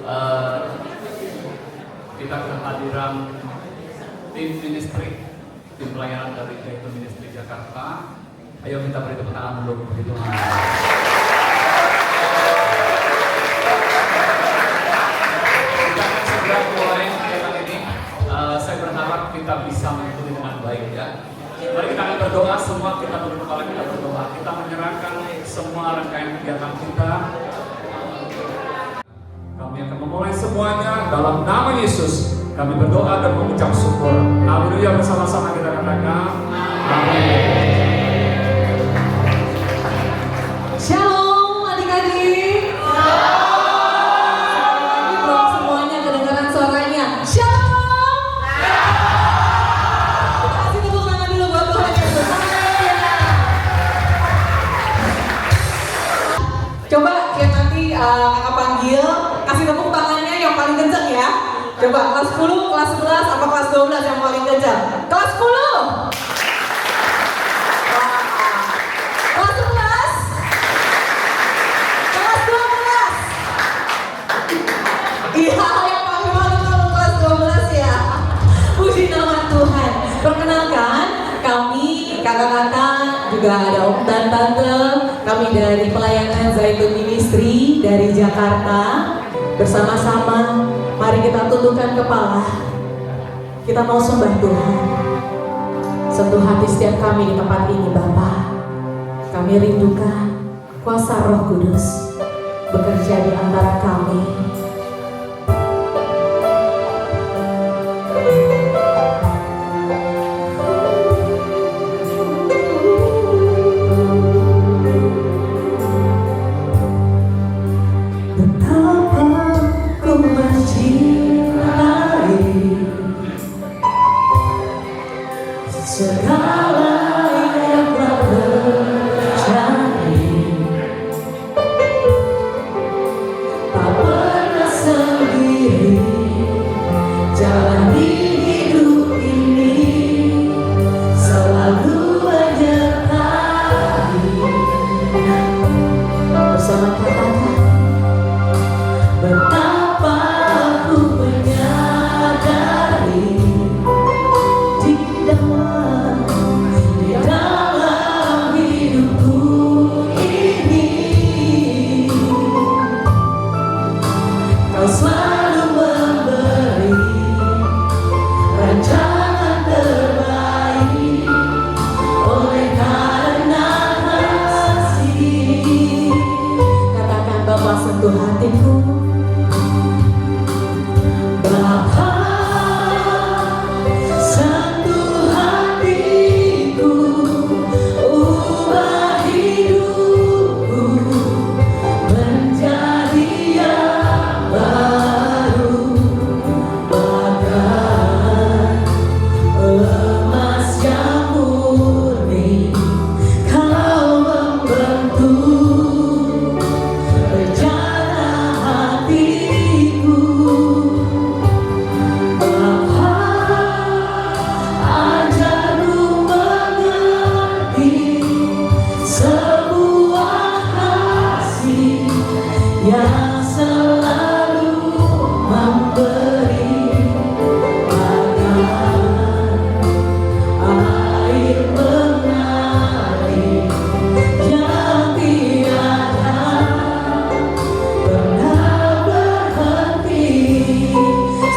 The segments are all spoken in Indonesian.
Eh, kita kehadiran tim ministry, tim pelayanan dari Jaitun Ministry Jakarta. Ayo kita beri tepuk tangan dulu untuk itu. Kita akan segera mulai kegiatan ini. Saya berharap kita bisa mengikuti dengan baik ya. Mari kita akan berdoa, semua kita tunduk kepala, kita berdoa. Kita menyerahkan semua rangkaian kegiatan kita. Kami akan memulai semuanya dalam nama Yesus. Kami berdoa dan mengucap syukur. Haleluya, bersama-sama kita katakan amin. Shalom adik-adik. Lagi belum semuanya kedengaran suaranya. Shalom. Kasih tepuk tangan dulu buat Tuhan yang berbahagia. Coba yang nanti kakak panggil, kasih tepuk tangannya yang paling kenceng ya. Coba kelas 10, kelas 11, apa kelas 12 yang paling kenceng? Kelas 10. Kelas 11. Kelas 12. Iya, yang paling malu kelas 12 ya. Puji nama Tuhan. Perkenalkan, kami kakak-kakak juga ada om dan tante. Kami dari pelayanan Zaitun Ministry dari Jakarta. Bersama-sama, mari kita tundukkan kepala. Kita mau sembah Tuhan. Sentuh hati setiap kami di tempat ini, Bapa. Kami rindukan kuasa Roh Kudus bekerja di antara kami.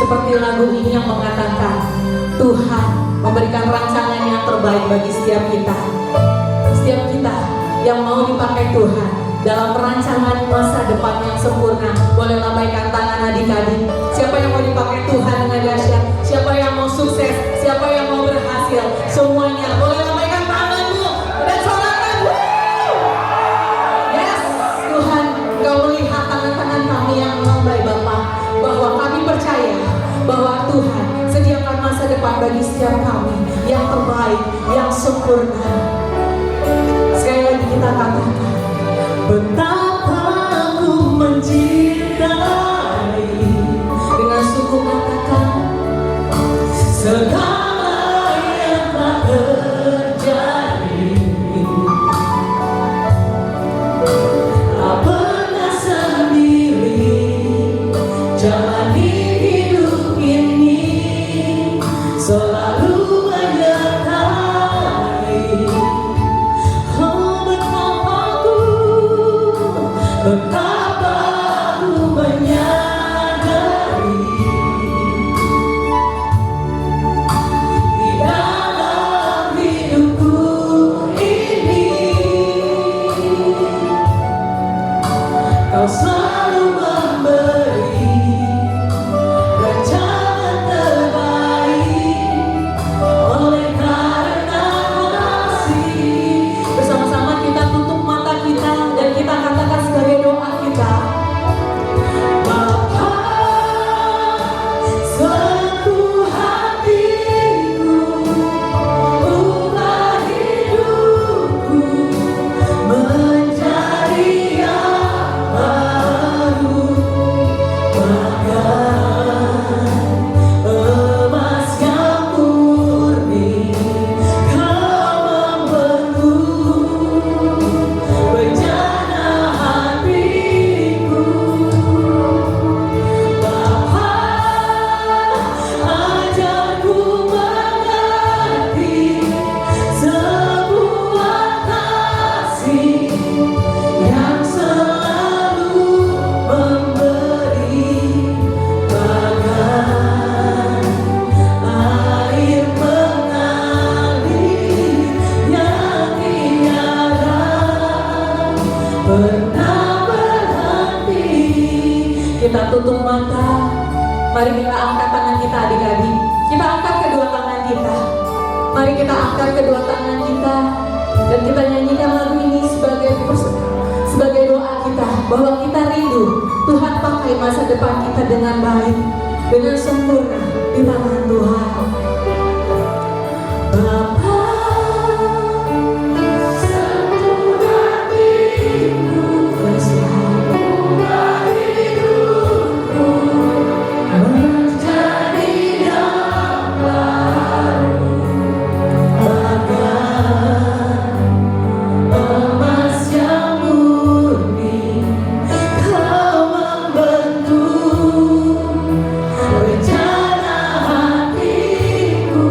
Seperti lagu ini yang mengatakan, Tuhan memberikan rancangan yang terbaik bagi setiap kita. Setiap kita yang mau dipakai Tuhan dalam perancangan masa depan yang sempurna. Boleh lambaikan tangan adik-adik. Siapa yang mau dipakai Tuhan dengan dahsyat? Siapa yang mau sukses? Siapa yang mau berhasil? Semuanya boleh lambaikan tanganmu dan sorakan. Yes, Tuhan, Kau melihat tangan-tangan kami yang melambai Bapa, bahwa kami percaya bahwa Tuhan sediakan masa depan bagi setiap kami yang terbaik, yang sempurna. Sekali lagi kita katakan, betapa aku mencintai. Dengan sungguh katakan, segala yang telah terjadi tak pernah sendiri. jalani hidup ini selalu menyertai. Oh betapa aku menyadari di dalam hidupku ini Kau selalu memberi rencana terbaik oleh karena kasih. Bersama-sama kita tutup mata kita dan kita katakan sebagai doa kita. Bapa, sentuh hatiku, ubah hidupku menjadi yang baru, bagaikan emas yang murni. Kau membentuk rencana hatiku. Bapa, ajarku mengerti sebuah kasih yang selalu memberi, bagaikan air mengalir yang tiada pernah berhenti. Kita tutup mata, mari kita angkat tangan kita adik-adik. Kita angkat kedua tangan kita. Mari kita angkat kedua tangan kita dan kita nyanyikan lagu ini sebagai doa kita bahwa kita rindu Tuhan pakai masa depan kita dengan baik, dengan sempurna di tangan Tuhan. Bapa, sentuh hatiku, ubah hidupku menjadi yang baru, bagaikan emas yang murni. Kau membentuk rencana hatiku.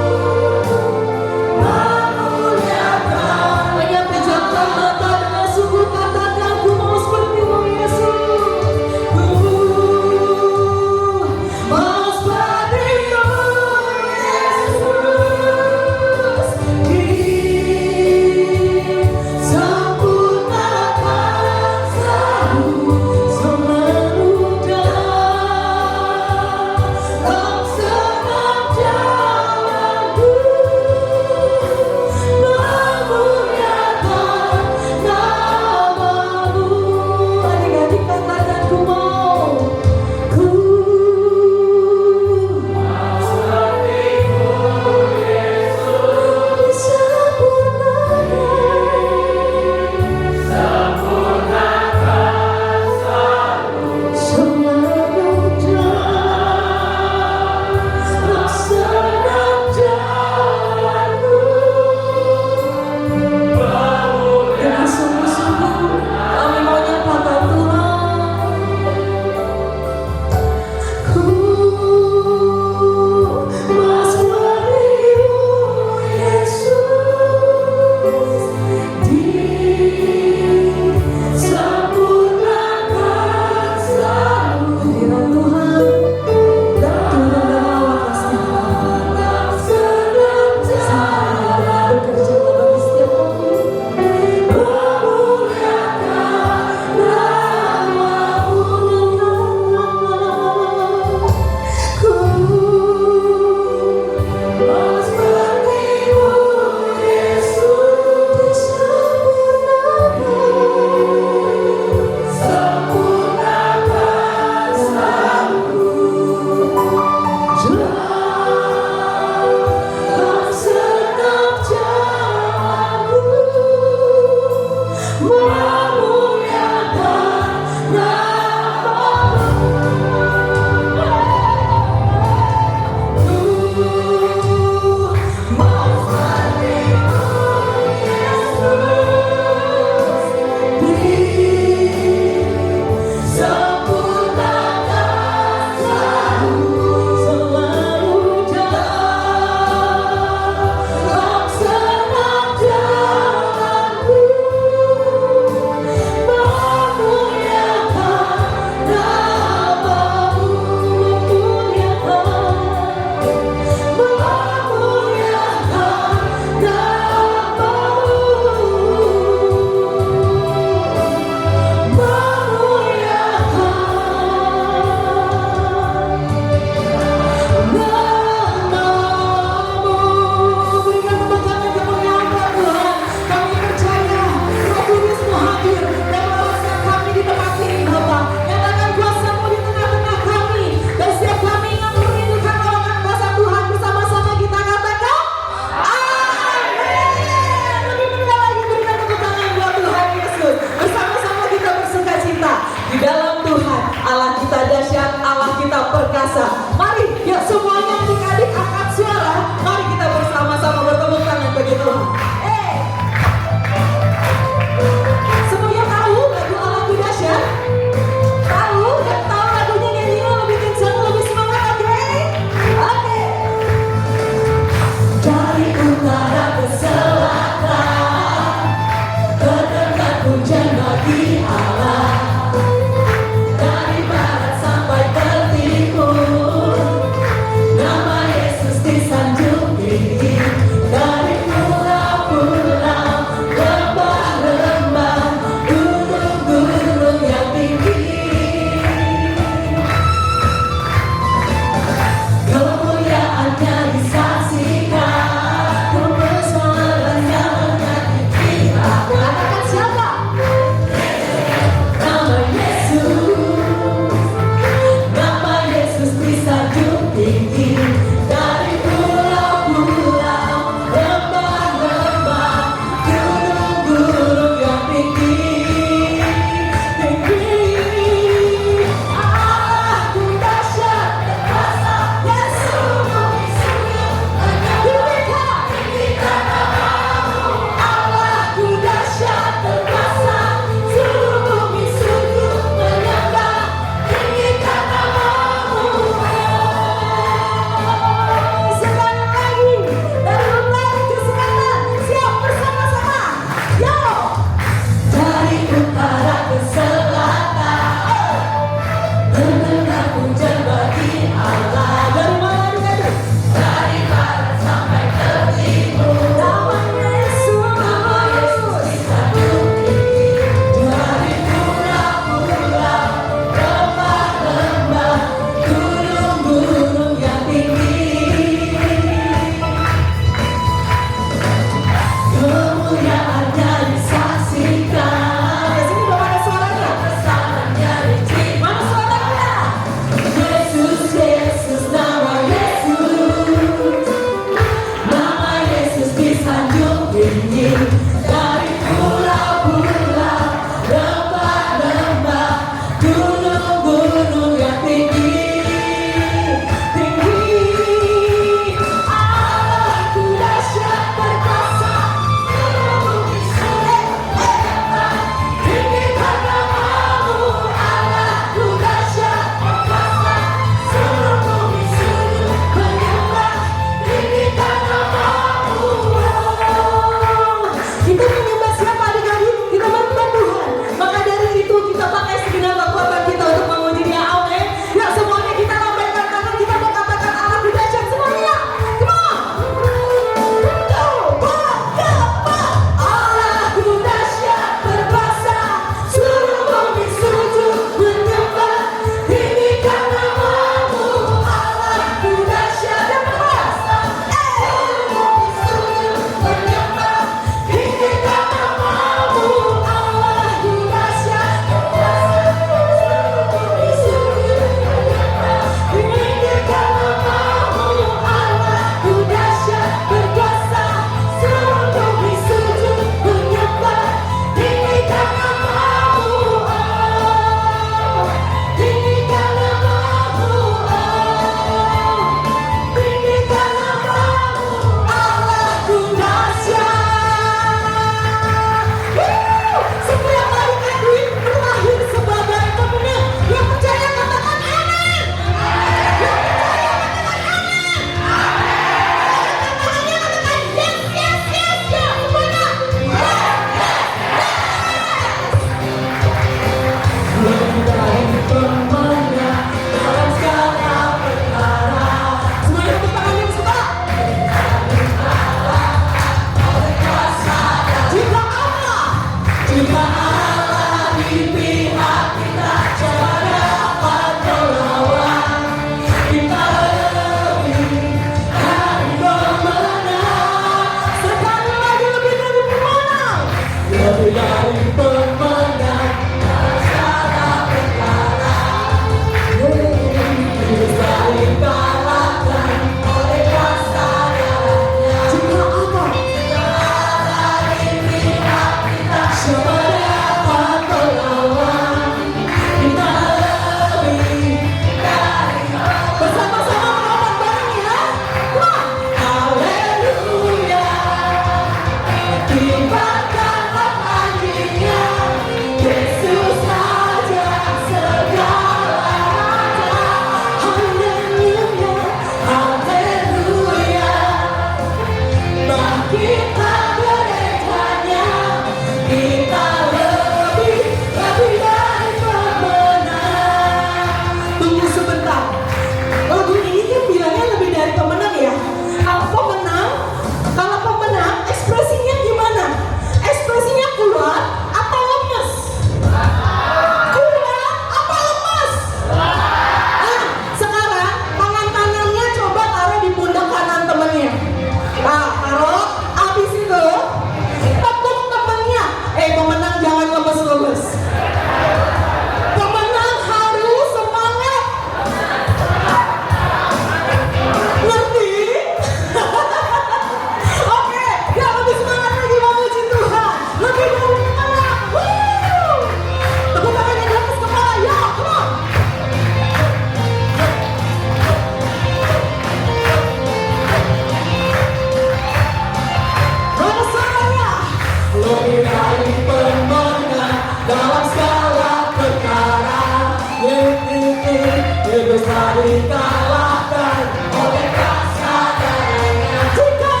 dikalahkan oleh kesadarannya. Jika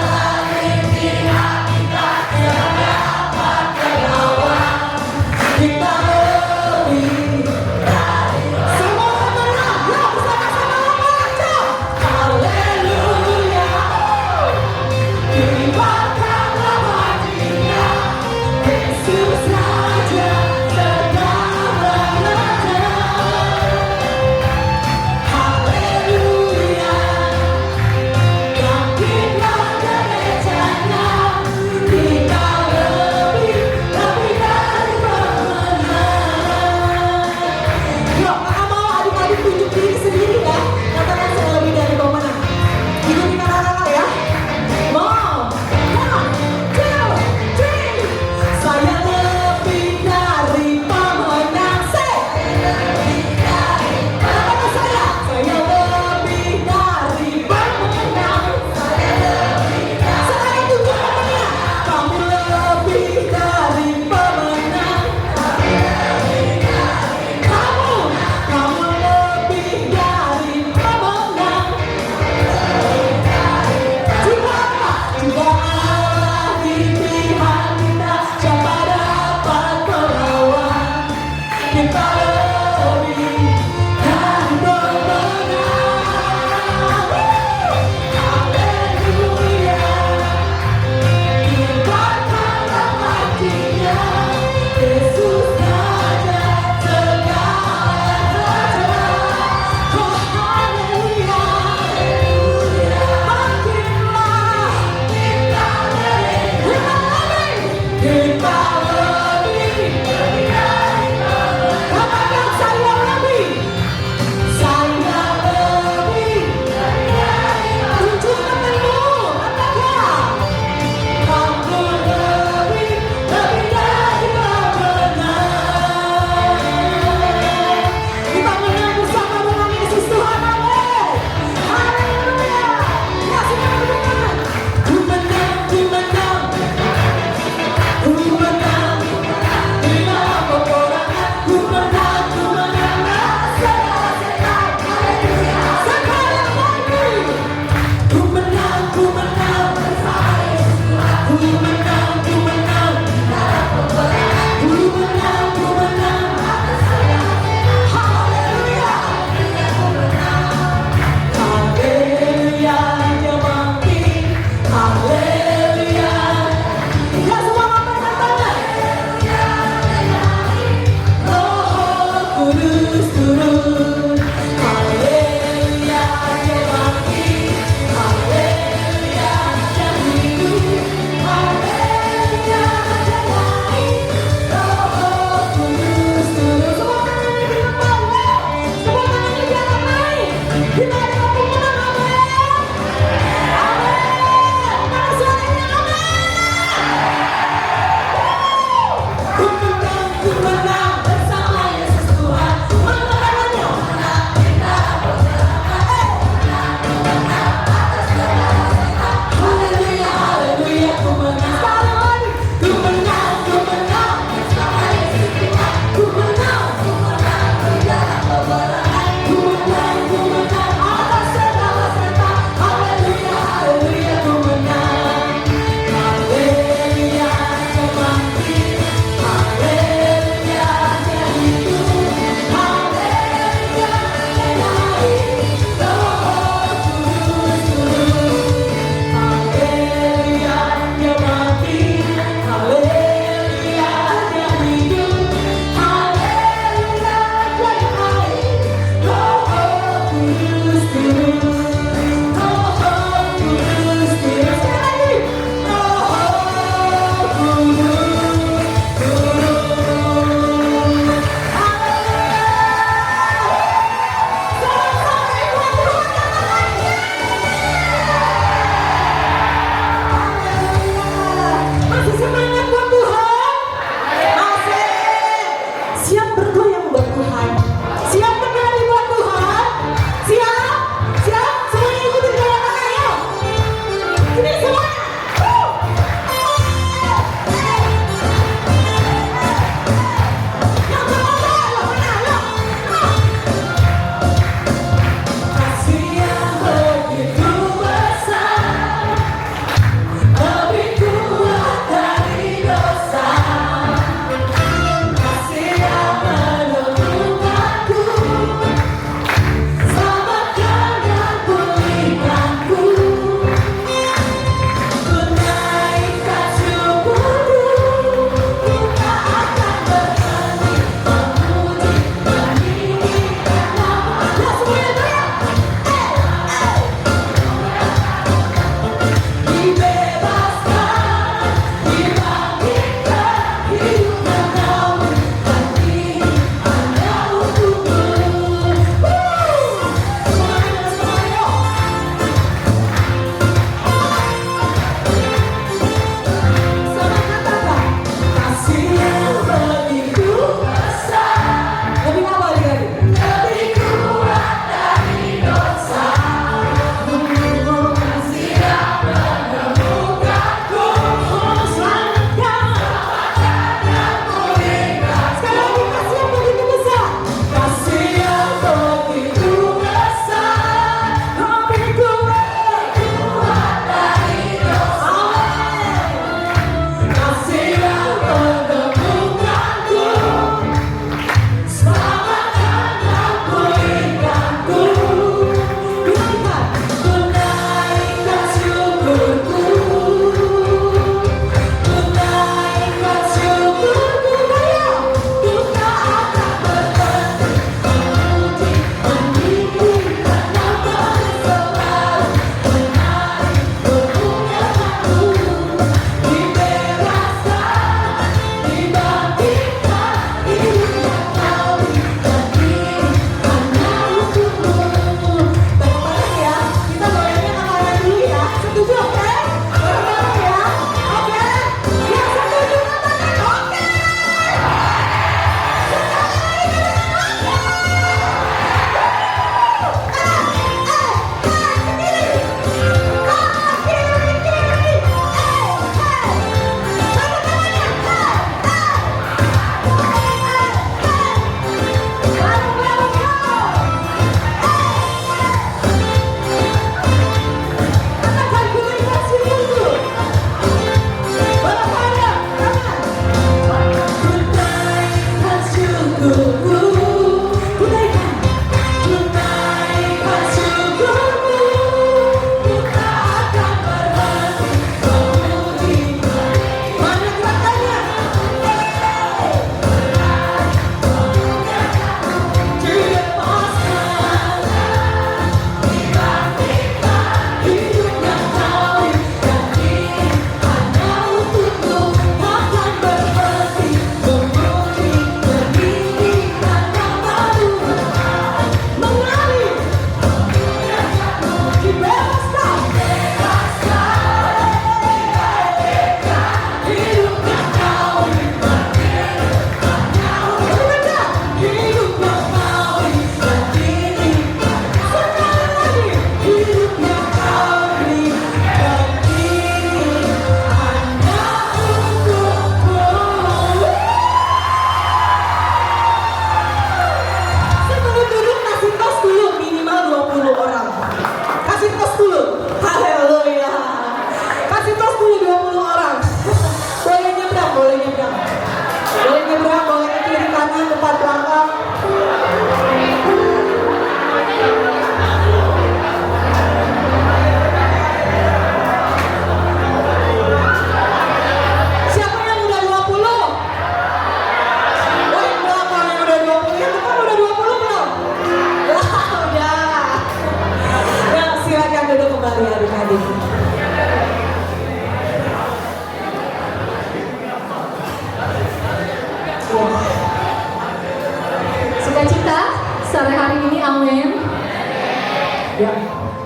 lagi pihak kita dapat melawan, kita lebih dari semua menang. Yuk bersama-sama macam haleluya. Kibarkanlah bajunya, Yesus Raja sedang bekerja.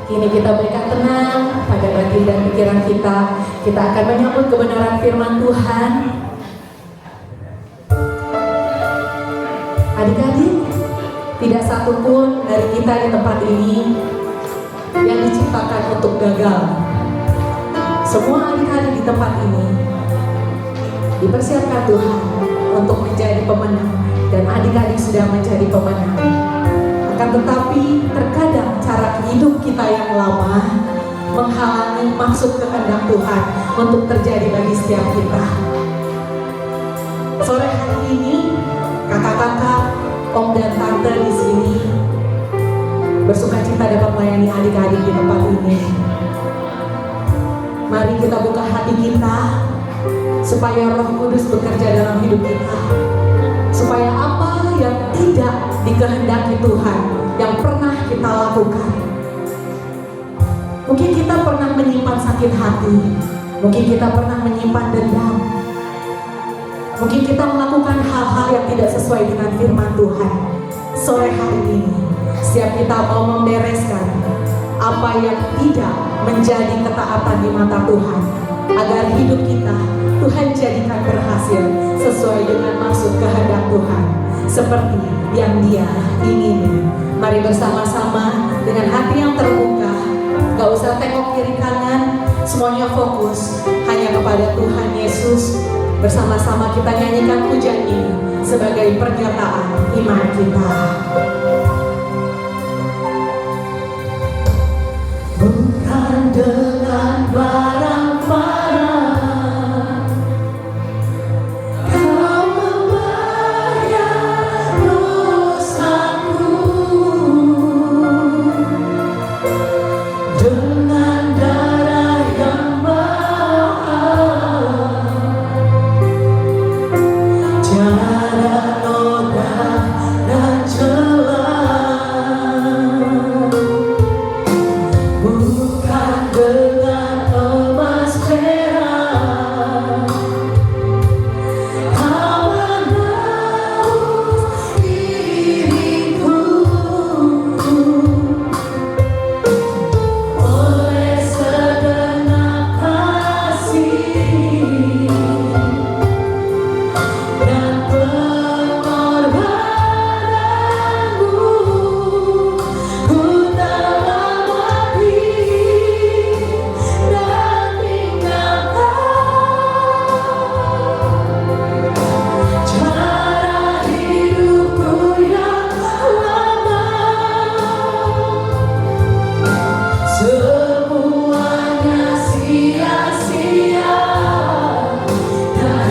Kini kita berikan tenang pada batin dan pikiran kita. Kita akan menyambut kebenaran firman Tuhan. Adik-adik, tidak satupun dari kita di tempat ini yang diciptakan untuk gagal. Semua adik-adik di tempat ini dipersiapkan Tuhan untuk menjadi pemenang, dan adik-adik sudah menjadi pemenang. Akan tetapi terkadang cara hidup kita yang lama menghalangi maksud kehendak Tuhan untuk terjadi bagi setiap kita. Sore hari ini kakak-kakak, om dan tante di sini bersukacita dapat melayani adik-adik di tempat ini. Mari kita buka hati kita supaya Roh Kudus bekerja dalam hidup kita, supaya apa yang tidak dikehendaki Tuhan yang pernah kita lakukan. Mungkin kita pernah menyimpan sakit hati, mungkin kita pernah menyimpan dendam, mungkin kita melakukan hal-hal yang tidak sesuai dengan firman Tuhan. Sore hari ini setiap kita mau membereskan apa yang tidak menjadi ketaatan di mata Tuhan, agar hidup kita Tuhan jadikan berhasil sesuai dengan maksud kehendak Tuhan, seperti yang Dia ingini. Mari bersama-sama dengan hati yang terbuka, gak usah tengok kiri kanan, semuanya fokus hanya kepada Tuhan Yesus. Bersama-sama kita nyanyikan pujian ini sebagai pernyataan iman kita. Bukan dengan barang-barang Kau membayar dosaku, dengan darah yang mahal, tiada noda dan celah. Bukan dengan emas perak Kau menebus diriku, oleh segenap kasih dan pengorbananmu. Ku telah mati dan tinggalkan cara hidupku yang lama. Semuanya sia-sia, tak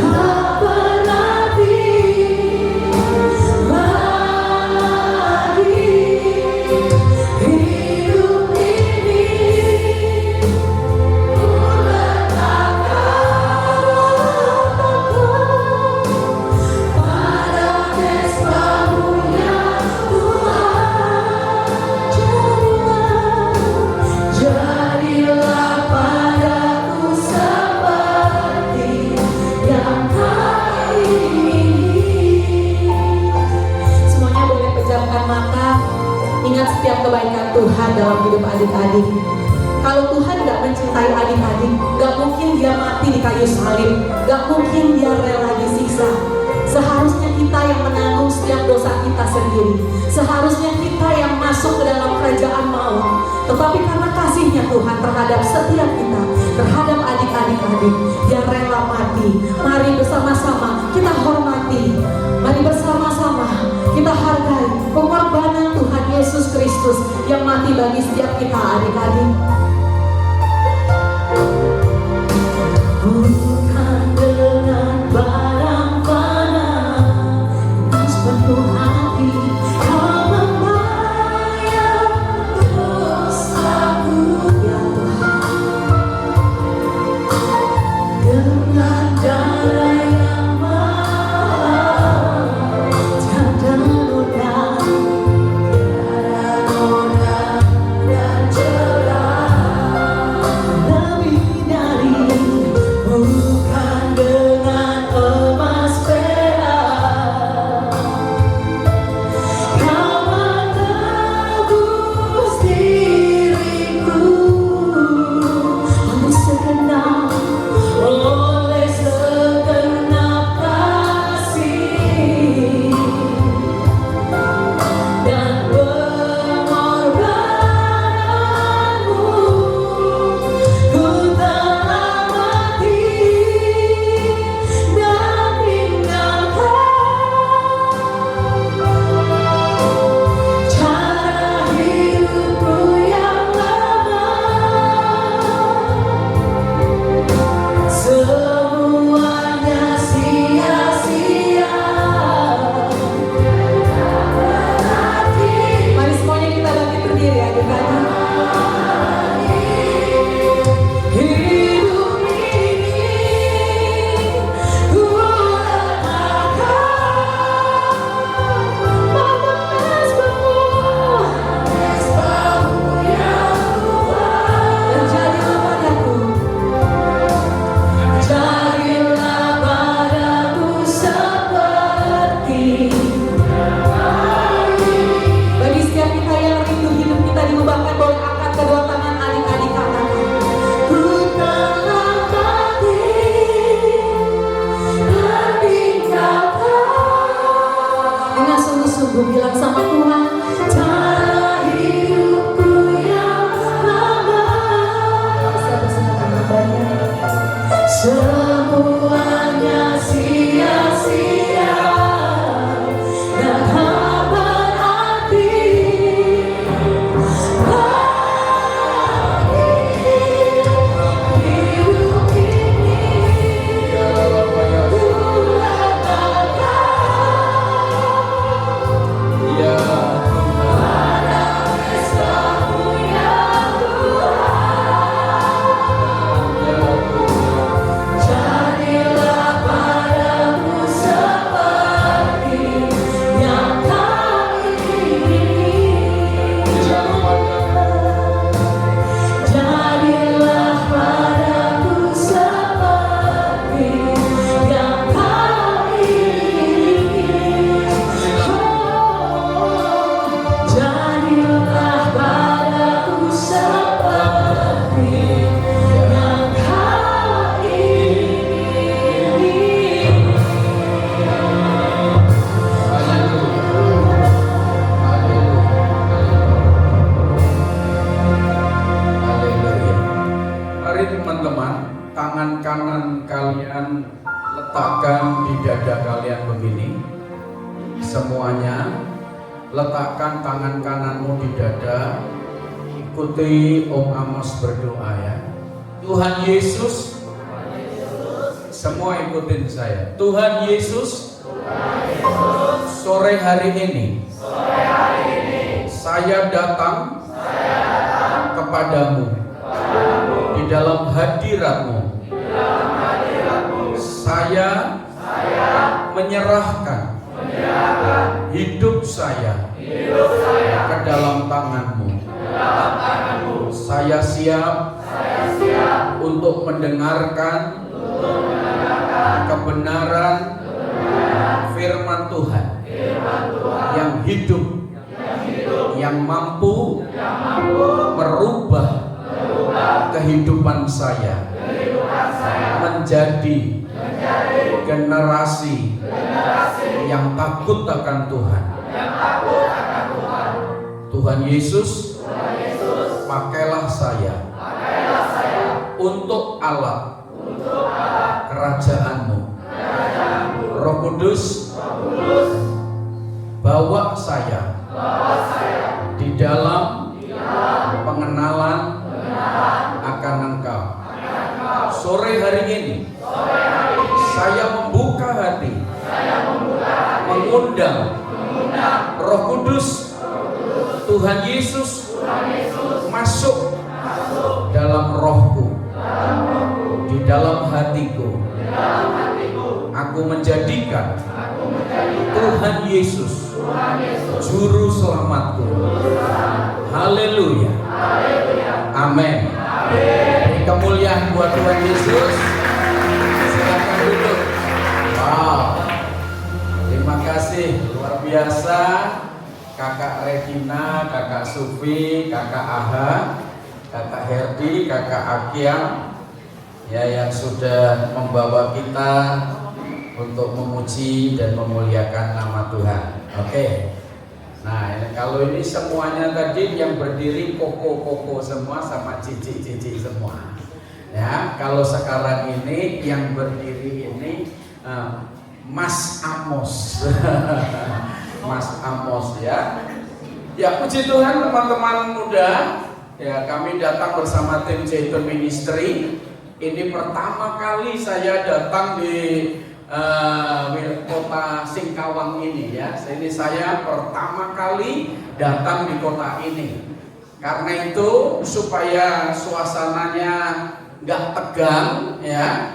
berarti lagi. Hidup ini ku letakkan pada kesbahu yang Tuhan. Jadilah padaku seperti yang Kau ingini. Semuanya boleh pejamkan mata. Ingat setiap kebaikan Tuhan dalam hidup adik-adik. Kalau Tuhan gak mencintai adik-adik, gak mungkin Dia mati di kayu salib, gak mungkin Dia rela disiksa. Seharusnya kita yang menanggung setiap dosa kita sendiri, seharusnya kita yang masuk ke dalam kerajaan maut. Tetapi karena kasih-Nya Tuhan terhadap setiap kita, terhadap adik-adik yang rela mati, mari bersama-sama kita hormati, mari bersama-sama kita hargai pengorbanan Tuhan Yesus Kristus yang mati bagi setiap kita, adik-adik. Bukan dengan barang-barang, dengan sepenuh hati Kau membayar dosaku, ya Tuhan. Dengan darah yang mahal, tiada noda dan celah. dengan sungguh-sungguh bilang sama Tuhan, cara hidupku yang lama. Saya persilakan membandanya. Semuanya sia-sia dan tak berarti lagi hidup ini. Ya Jadilah padaku seperti yang kau ingini. Jadilah padaku seperti yang kau ingini. Oh, jadilah padaku seperti yang kau ingini. Mari teman-teman, tangan kanan kalian letakkan di dada kalian begini. Semuanya, letakkan tangan kananmu di dada. Ikuti Om Amos berdoa ya. Tuhan Yesus, semua ikutin saya. Tuhan Yesus, sore hari ini, saya datang kepadamu di dalam hadiratmu. Saya menyerahkan hidup saya ke dalam tanganmu. Saya siap untuk mendengarkan kebenaran firman Tuhan yang hidup, yang mampu merubah kehidupan saya menjadi generasi yang takut akan Tuhan. Tuhan Yesus, pakailah saya untuk alat kerajaan-Mu. Roh Kudus, bawa saya di dalam pengenalan akan Engkau. Sore hari ini saya membuka hati, mengundang Roh Kudus, Tuhan Yesus masuk dalam rohku, di dalam hatiku. Aku menjadikan Tuhan Yesus juru selamatku. Haleluya. Amin. Kemuliaan buat Tuhan Yesus. Silakan duduk. Wow. Terima kasih luar biasa Kakak Regina, Kakak Sufi, Kakak Aha, Kakak Herdi, Kakak Akyam, ya, yang sudah membawa kita untuk memuji dan memuliakan nama Tuhan. Oke. Nah, kalau ini semuanya tadi yang berdiri koko-koko semua sama cici-cici semua. Ya, kalau sekarang ini yang berdiri ini Mas Amos. Mas Amos ya. Ya, puji Tuhan teman-teman muda. Ya, kami datang bersama tim Zaitun Ministry. Ini pertama kali saya datang di kota Singkawang ini ya. Ini saya pertama kali datang di kota ini. Karena itu supaya suasananya nggak tegang ya,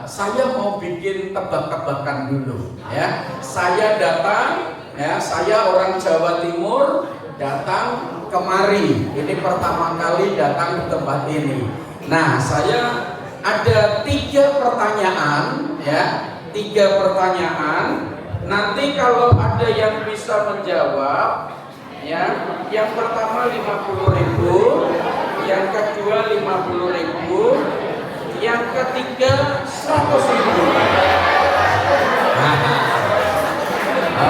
saya mau bikin tebak-tebakan dulu ya. Saya datang ya, saya orang Jawa Timur datang kemari. Ini pertama kali datang di tempat ini. Nah, saya ada 3 pertanyaan ya, 3 pertanyaan. Nanti kalau ada yang bisa menjawab ya, yang pertama 50.000, yang kedua 50.000, yang ketiga 100.000.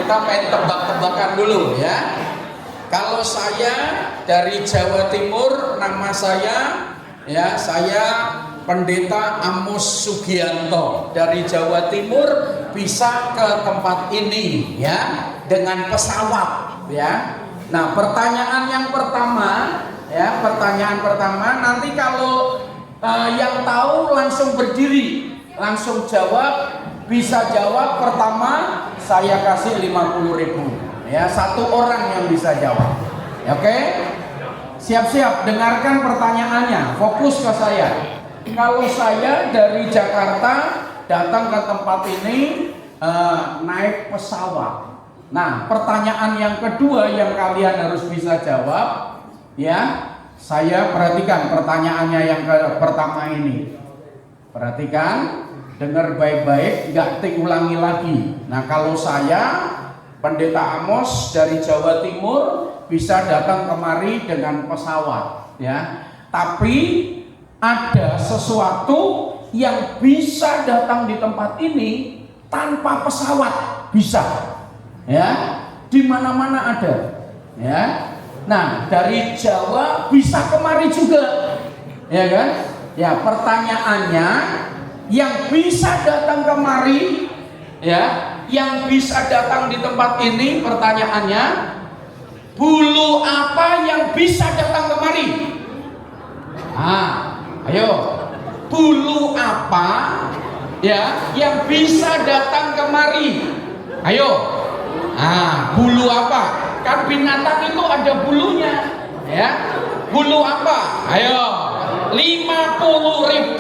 kita main tebak-tebakan dulu ya. Kalau saya dari Jawa Timur, nama saya ya, saya Pendeta Amos Sugianto dari Jawa Timur, bisa ke tempat ini ya dengan pesawat ya. Nah, pertanyaan yang pertama ya, pertanyaan pertama nanti kalau yang tahu langsung berdiri, langsung jawab. Bisa jawab pertama saya kasih 50.000 ya, satu orang yang bisa jawab. Oke? Siap-siap, dengarkan pertanyaannya, fokus ke saya. Kalau saya dari Jakarta datang ke tempat ini naik pesawat. Nah, pertanyaan yang kedua yang kalian harus bisa jawab ya. Saya perhatikan pertanyaannya yang pertama ini. Perhatikan, dengar baik-baik, nggak diulangi lagi. Nah, kalau saya Pendeta Amos dari Jawa Timur bisa datang kemari dengan pesawat ya. Tapi ada sesuatu yang bisa datang di tempat ini tanpa pesawat, bisa ya, di mana-mana ada ya. Nah, dari Jawa bisa kemari juga ya kan ya. Pertanyaannya, yang bisa datang kemari ya, yang bisa datang di tempat ini, pertanyaannya, bulu apa yang bisa datang kemari? Ayo, bulu apa ya yang bisa datang kemari? Ayo, bulu apa? Kan binatang itu ada bulunya, ya. Bulu apa? Ayo, 50.000.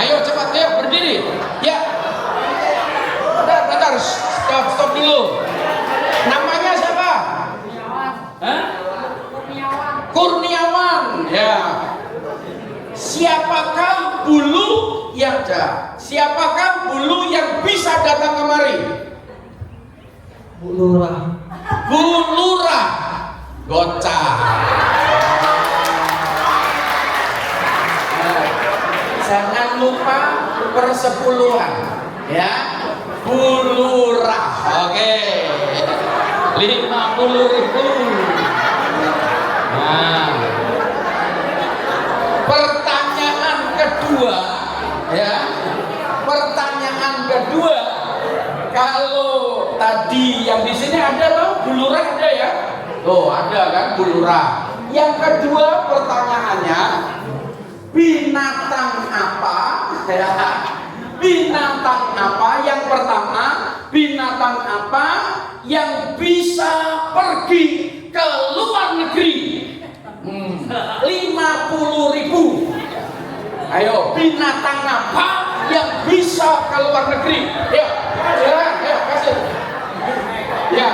Ayo cepat, ayo berdiri. Ya. Bentar, stop dulu. Namanya siapa? Kurniawan. Ya. Siapakah bulu yang bisa datang kemari? Bu Lurah. Gocah. Jangan lupa persepuluhan ya. Bu Lurah. Oke. 50.000. Nah, pertanyaan kedua ya. Pertanyaan kedua, kalau tadi yang di sini ada loh, Bu Lurah ada ya? Tuh ada kan Bu Lurah. Yang kedua pertanyaannya, binatang apa? Ya. Binatang apa? Yang pertama, binatang apa yang bisa pergi ke luar negeri? 50.000. Ayo, binatang apa yang bisa ke luar negeri? Ya, kasih. Ya.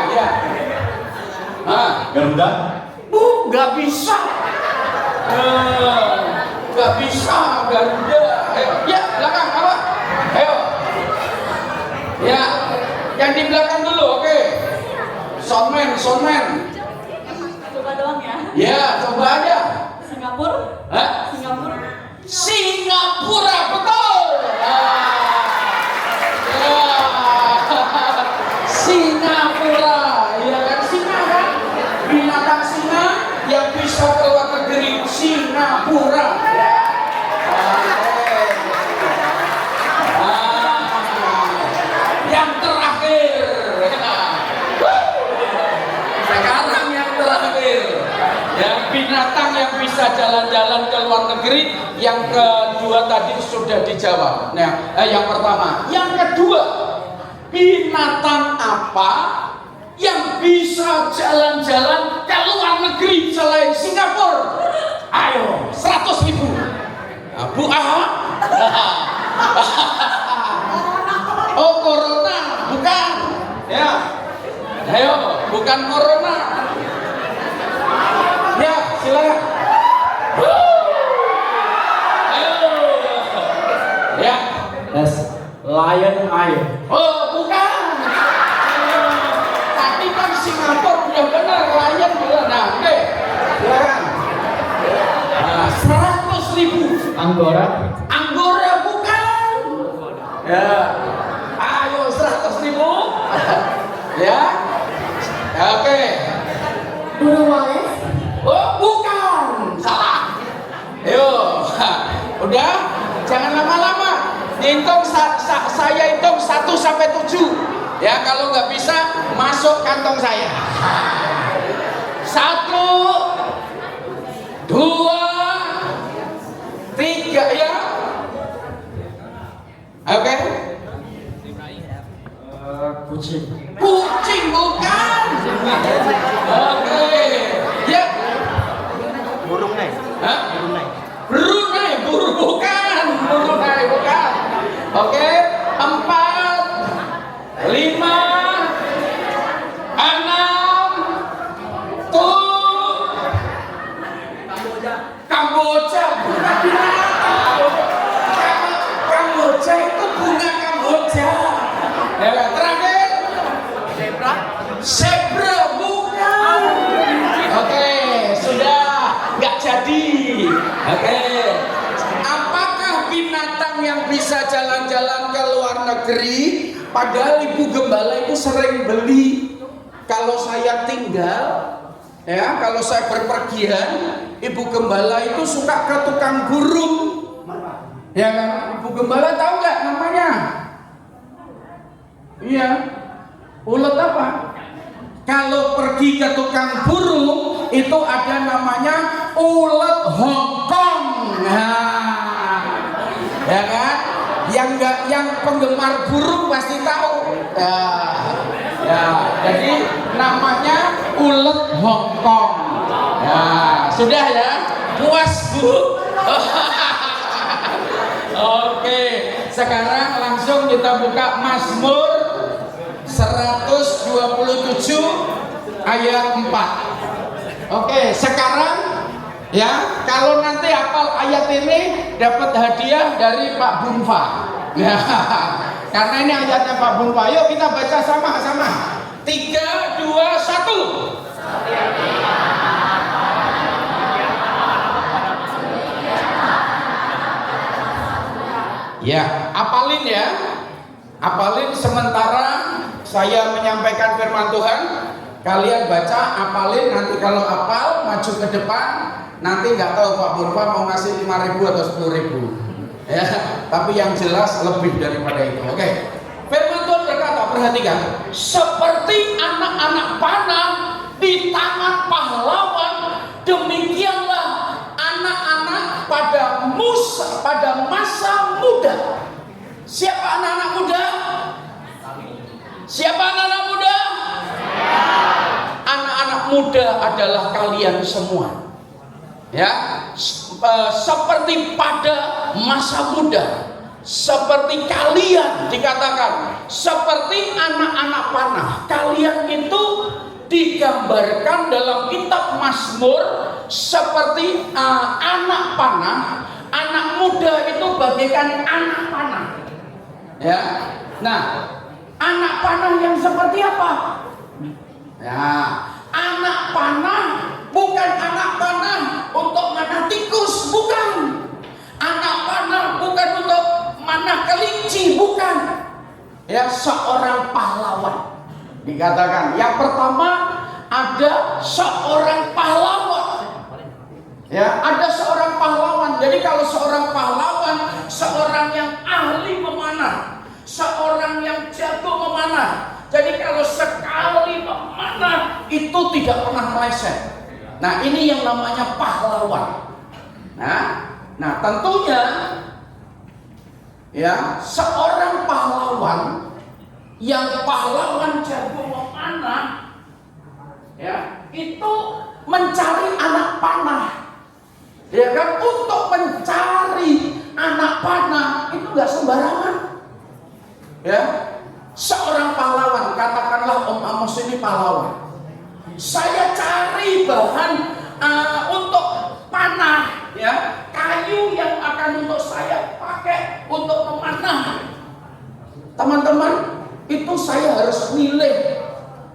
Garuda? Nggak bisa. Nggak bisa Garuda. Ayo, ya belakang apa? Ayo. Ya, yang di belakang dulu, oke. Soundman. Coba doang ya. Ya, coba aja. Singapura. Singapura, betul. Singapura, ya kan, singa kan? Binatang singa yang bisa keluar negeri, Singapura. Yang terakhir. Sekarang yang terakhir. Ya, binatang yang bisa jalan-jalan ke luar negeri. Yang kedua tadi sudah dijawab. Nah, yang pertama. Yang kedua, binatang apa yang bisa jalan-jalan ke luar negeri selain Singapura? Ayo, 100.000. Bu Aha. Oh, corona, bukan. Ya. Ayo, bukan corona. Ya, silakan. Ayo. Ya. Lion Air. Oh, bukan. Tadi kan Singapura udah benar, Lion benar. Nah, oke. Silakan. 100.000. Anggora bukan. Ya. Ayo 100.000. Dihitung saya hitung 1 sampai 7. Ya, kalau nggak bisa masuk kantong saya. 1, 2, 3 ya. Oke. Kucing. Kucing bukan. Oke. Ya. Burung naik. Hah? Burung naik. Brunei, burung bukan. Brunei bukan. Oke. 4, 5, 6, 7. Kamboja bukan binatang. Kamboja itu bunga Kamboja. Ya, terakhir zebra bukan. Oke, sudah nggak jadi. Oke, apakah binatang yang bisa jalan-jalan ke luar negeri? Padahal Ibu Gembala itu sering beli. Kalau saya tinggal, ya, kalau saya berpergian, Ibu Gembala itu suka ke tukang burung. Ya kan? Ibu Gembala tahu nggak namanya? Iya, ulet apa? Kalau pergi ke tukang burung itu ada namanya ulet Hongkong. Nah, ya kan? Yang penggemar burung pasti tahu. Ya, jadi namanya ulet Hongkong. Ya, sudah ya, puas Bu. Oke, sekarang langsung kita buka Mazmur 127 ayat 4. Oke, sekarang ya, kalau nanti hafal ayat ini dapat hadiah dari Pak Bunfa. Ya, karena ini ayatnya Pak Bunfa. Yuk kita baca sama-sama. 3, 2, 1. Ya, apalin ya. Apalin sementara saya menyampaikan firman Tuhan. Kalian baca, apalin, nanti kalau apal maju ke depan. Nanti nggak tahu Pak Burfa mau ngasih 5.000 atau 10.000. Ya, tapi yang jelas lebih daripada itu. Oke. Firman Tuhan berkata, perhatikan, seperti anak-anak panah di tangan pahlawan, demikianlah anak-anak pada masa muda. Siapa anak-anak muda? Siapa anak-anak muda? Anak-anak muda adalah kalian semua. Ya, seperti pada masa muda, seperti kalian dikatakan seperti anak-anak panah. Kalian itu digambarkan dalam kitab Mazmur seperti anak panah. Anak muda itu bagaikan anak panah. Ya, nah, anak panah yang seperti apa? Ya, anak panah bukan anak panah untuk manah tikus, bukan. Anak panah bukan untuk manah kelinci, bukan. Ya, seorang pahlawan. Dikatakan yang pertama ada seorang pahlawan. Ya, ada seorang pahlawan. Jadi kalau seorang pahlawan, seorang yang ahli memanah, seorang yang jago memanah. Jadi kalau sekali memanah itu tidak pernah meleset. Nah, ini yang namanya pahlawan. Nah, tentunya ya, seorang pahlawan yang pahlawan jago memanah, ya, itu mencari anak panah. Ya kan, untuk mencari anak panah itu nggak sembarangan. Ya, seorang pahlawan, katakanlah Om Amos ini pahlawan. Saya cari bahan untuk panah, ya, kayu yang akan untuk saya pakai untuk memanah. Teman-teman, itu saya harus milih.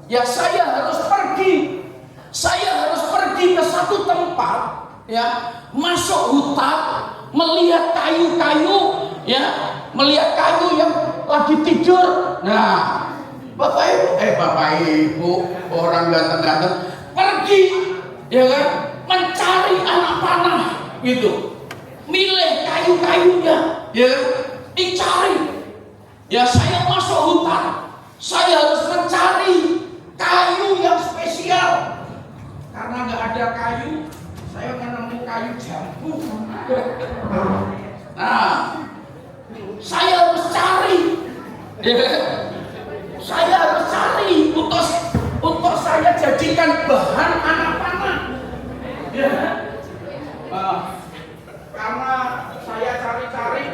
Ya, saya harus pergi. Saya harus pergi ke satu tempat, ya, masuk hutan, melihat kayu-kayu, ya, melihat kayu yang lagi tidur. Nah, Bapak Ibu, orang ganteng-ganteng pergi, ya kan, mencari anak panah, gitu, milih kayu-kayunya, ya. dicari. Ya, saya masuk hutan, saya harus mencari kayu yang spesial. Karena nggak ada kayu, saya menemu kayu jambu. Nah, saya harus cari. Saya harus cari untuk saya jadikan bahan anak panah. Ya. Karena saya cari-cari,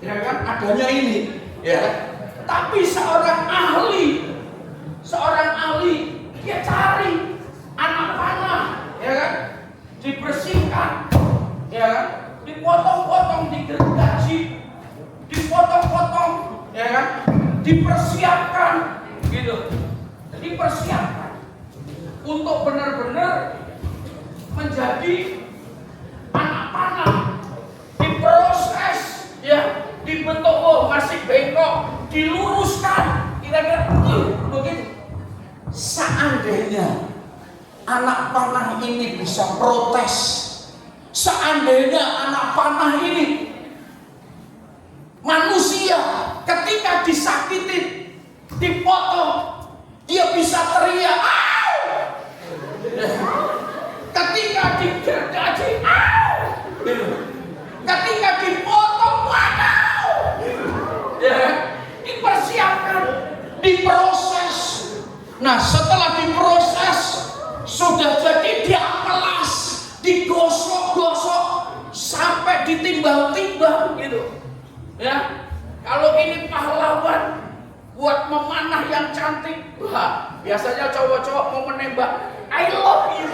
ya kan, adanya ini, ya. Tapi seorang ahli, dia cari anak panah, ya kan, dibersihkan, ya kan, dipotong-potong, digergaji, dipotong-potong, ya kan, dipersiapkan, gitu, dipersiapkan untuk benar-benar menjadi anak panah, diproses, ya, dibentuk, oh masih bengkok, diluruskan, kira-kira begitu. Seandainya anak panah ini bisa protes, seandainya anak panah ini manusia ketika disakiti, dipotong, dia bisa teriak, "Au!" Ketika digergaji, "Au!" Ketika dipotong, "Wow!" Dipersiapkan, diproses. Nah, setelah diproses, sudah jadi diapelas, digosok-gosok sampai ditimbang-timbang, gitu. Ya, kalau ini pahlawan buat memanah yang cantik, wah, biasanya cowok-cowok mau menembak, "I love you."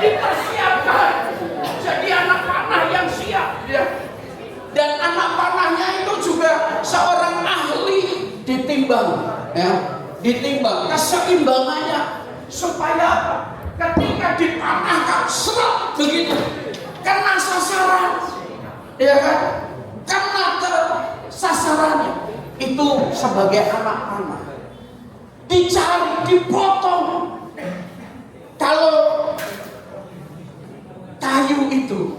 Dipersiapkan jadi anak panah yang siap, ya. Dan anak panahnya itu juga seorang ahli ditimbang, ya, ditimbang keseimbangannya supaya apa? Ketika dipanahkan, serap begitu, kena sasaran, ya kan? Kena sasarannya, itu sebagai anak panah. Dicari, dipotong. Kalau kayu itu,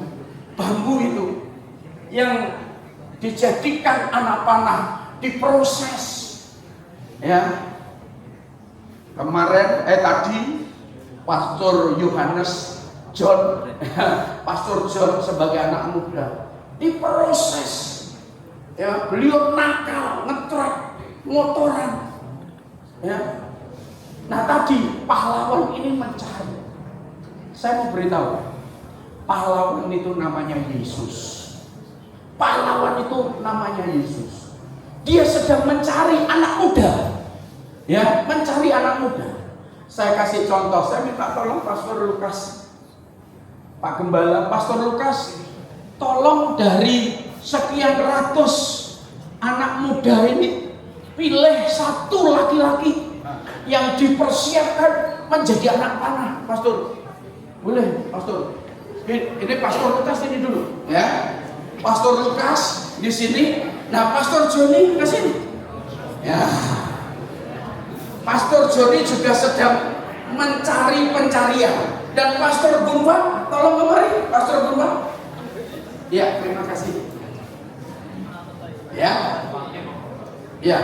bambu itu yang dijadikan anak panah, diproses, ya. Kemarin tadi Pastor Yohanes John, Pastor John sebagai anak muda diproses, ya. Beliau nakal, ngetrek, motoran, ya. Nah, tadi pahlawan ini mencari. Saya mau beritahu, pahlawan itu namanya Yesus. Pahlawan itu namanya Yesus. Dia sedang mencari anak muda, ya, mencari anak muda. Saya kasih contoh, saya minta tolong Pastor Lukas, Pak Gembala, Pastor Lukas, tolong dari sekian ratus anak muda ini, pilih satu laki-laki yang dipersiapkan menjadi anak panah, Pastor. Boleh, Pastor. Ini Pastor Lukas ini dulu, ya. Pastor Lukas di sini. Nah, Pastor Joni ke sini. Ya. Pastor Joni juga sedang mencari pencarian. Dan Pastor Bunwa, tolong kemari, Pastor Bunwa. Ya, terima kasih. Ya. Ya,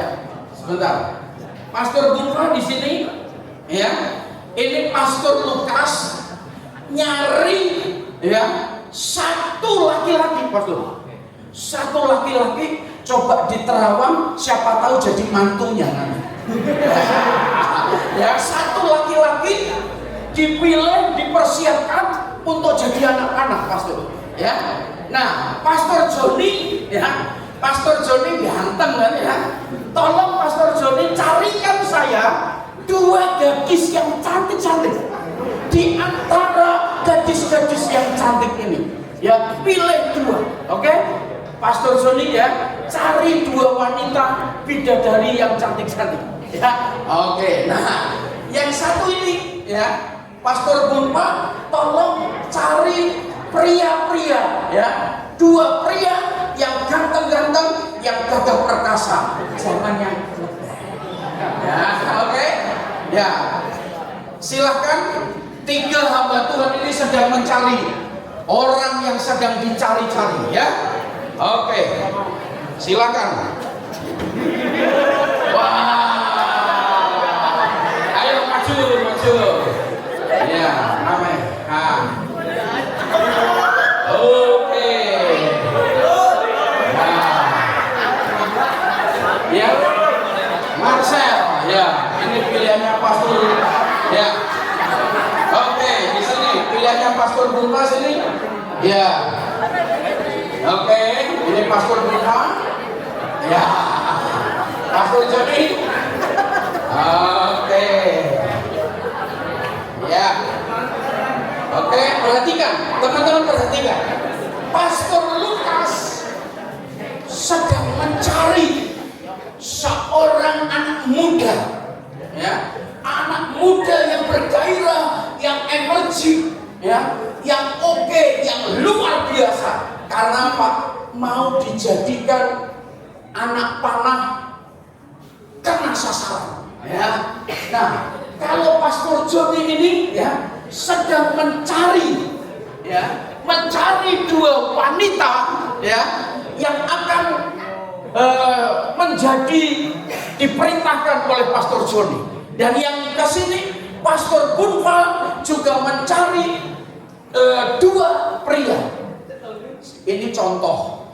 sebentar. Pastor Bunwa di sini, ya. Ini Pastor Lukas nyari, ya, satu laki-laki, Pastor. Satu laki-laki coba di Terawang, siapa tahu jadi mantunya nanti. Ya, satu laki-laki dipilih, dipersiapkan untuk jadi anak panah, Pastor. Ya. Nah, Pastor Joni, ya, Pastor Joni ganteng kan, ya. Tolong Pastor Joni carikan saya 2 gadis yang cantik-cantik di antara gadis-gadis yang cantik ini. Ya, pilih 2, oke? Pastor Joni, ya, cari 2 wanita bidadari yang cantik-cantik. Ya, oke. Nah, yang satu ini, ya, Pastor Bunpa, tolong cari pria-pria, ya, 2 pria yang ganteng-ganteng, yang gagah perkasa, jangan yang ya, oke? Ya, silahkan. 3 hamba Tuhan ini sedang mencari orang yang sedang dicari-cari ya. Oke, silakan. Wah, ayo maju. Ya, amin. Oke. Ya, Marcel. Ya, ini pilihannya Pastor. Ya. Oke, di sini pilihannya Pastor Bunga sini. Ya. Oke, ini Pastor Bunga. Ya. Pastor Joni. Oke. Ya. Oke, perhatikan, teman-teman perhatikan. Pastor Lukas sedang mencari seorang anak muda, ya, anak muda yang bergairah, yang emerging, ya, yang oke, yang luar biasa. Karena apa? Mau dijadikan anak panah kena sasaran, ya. Nah, kalau Pastor Joni ini, ya, sedang mencari, ya, mencari dua wanita, ya, yang akan menjadi diperintahkan oleh Pastor Joni. Dan yang ke sini Pastor Bunfa juga mencari dua pria. Ini contoh.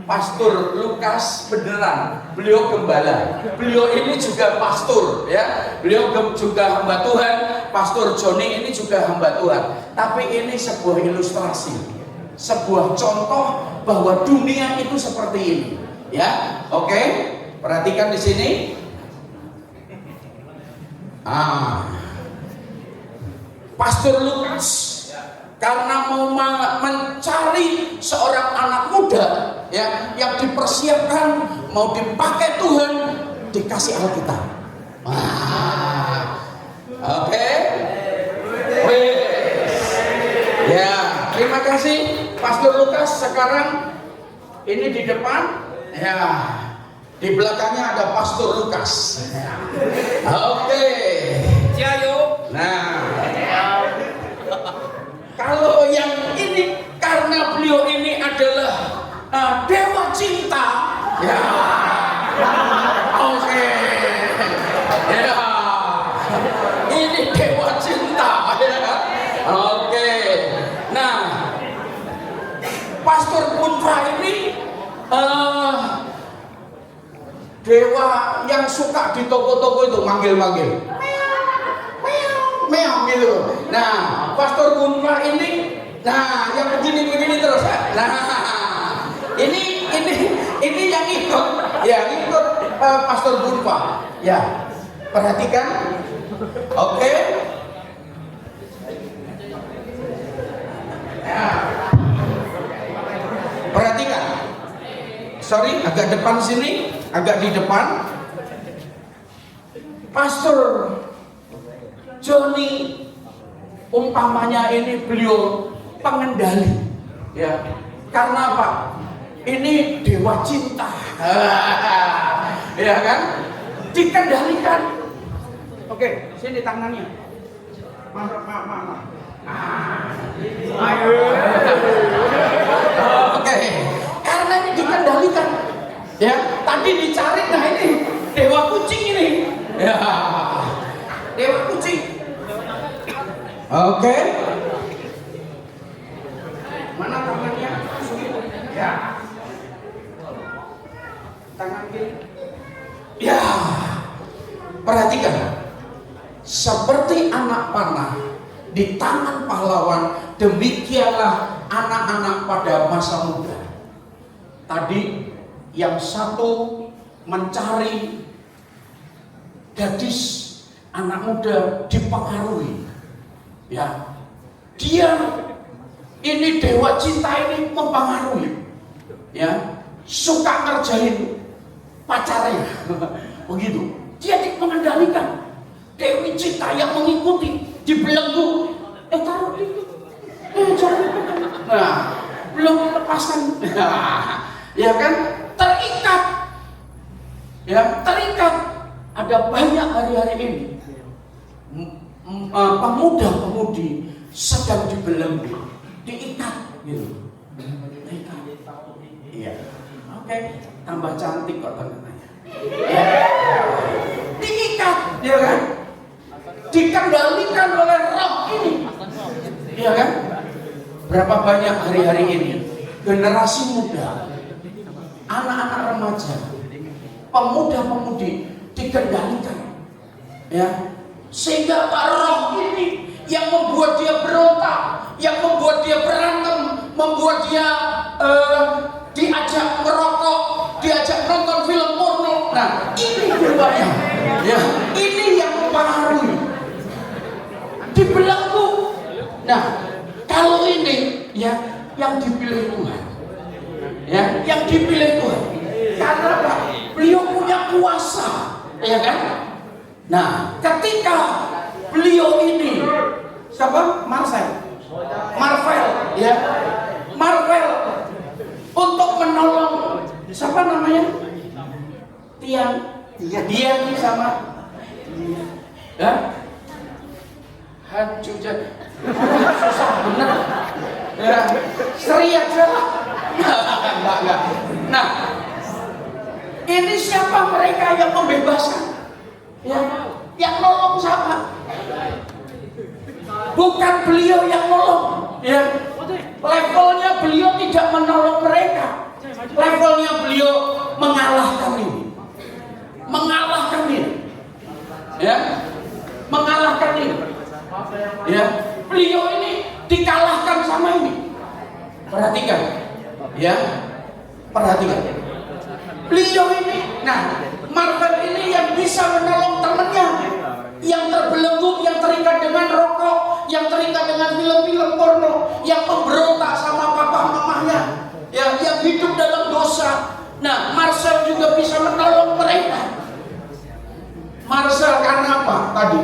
Pastor Lukas beneran, beliau gembala. Beliau ini juga pastor, ya. Beliau juga hamba Tuhan. Pastor Joni ini juga hamba Tuhan. Tapi ini sebuah ilustrasi, sebuah contoh bahwa dunia itu seperti ini. Ya, oke. Perhatikan di sini. Pastor Lukas karena mau mencari seorang anak muda, ya, yang dipersiapkan mau dipakai Tuhan, dikasih Alkitab. Oke. Ya, terima kasih Pastor Lukas. Sekarang ini di depan. Ya, di belakangnya ada Pastor Lukas. Oke. Nah, kalau yang ini karena beliau ini adalah dewa cinta. Ya. Oke. Ya. Ini dewa cinta. Ya. Oke. Nah, Pastor Bunfa ini dewa yang suka di toko-toko itu manggil-manggil, meong gitu. Nah, Pastor Bunfa ini, nah, yang begini-begini terus. Nah, ini yang ikut, ya, ikut Pastor Bunfa. Ya, perhatikan. Oke. Ya. Perhatikan. Sorry, agak depan sini, agak di depan. Pastor Joni umpamanya ini beliau pengendali, ya. Karena apa? Ini dewa cinta. Ya kan? Dikendalikan. Oke, sini tangannya. Mana. Oke. Karena ini dikendalikan, ya. Tadi dicari, nah ini dewa kucing ini, ya, dewa kucing. Oke. Mana tangannya? Ya, tangan kiri. Ya, perhatikan, seperti anak panah di tangan pahlawan, demikianlah anak-anak pada masa muda. Tadi yang satu mencari gadis, anak muda dipengaruhi, ya. Dia ini dewa cinta ini mempengaruhi, ya, suka ngerjain pacarnya. Begitu. Dia mengendalikan. Dewi cinta yang mengikuti, dibelenggu. Taruh dikit. Jangan. Nah, belum lepasan. Ya kan, terikat, ya, terikat. Ada banyak hari-hari ini pemuda-pemudi sedang dibelenggu, diikat, gitu. Nikah. Iya. Oke, tambah cantik kok teman-teman. Ya. Diikat, ya kan? Dikendalikan oleh roh ini. Iya kan? Berapa banyak hari-hari ini generasi muda, anak-anak remaja, pemuda-pemudi dikendalikan, ya, sehingga roh ini yang membuat dia berontak, yang membuat dia berantem, membuat dia diajak merokok, diajak nonton film porno. Nah, ini dewanya, ya, ini yang mempengaruhi, dibelenggu. Nah, kalau ini, ya, yang dipilih Tuhan, ya, yang dipilih Tuhan, karena apa? Beliau punya kuasa, ya kan? Nah, ketika beliau ini, siapa? Marvel, ya, Marvel untuk menolong, siapa namanya? Tian sama, ya, Hancujan, susah bener, ya, Seri aja lah, enggak. Nah, ini siapa mereka yang membebaskan? Ya, yang nolong siapa? Bukan beliau yang nolong, ya. Levelnya beliau tidak menolong mereka. Levelnya beliau mengalahkan ini. Ya. Mengalahkan ini. Ya. Beliau ini dikalahkan sama ini. Perhatikan. Ya. Perhatikan. Beliau ini, nah, Marvel ini yang bisa menolong temannya yang terbelenggu, yang terikat dengan rokok, yang terikat dengan film-film porno, yang memberontak sama papa mamanya, yang hidup dalam dosa. Nah, Marcel juga bisa menolong mereka. Marcel karena apa? Tadi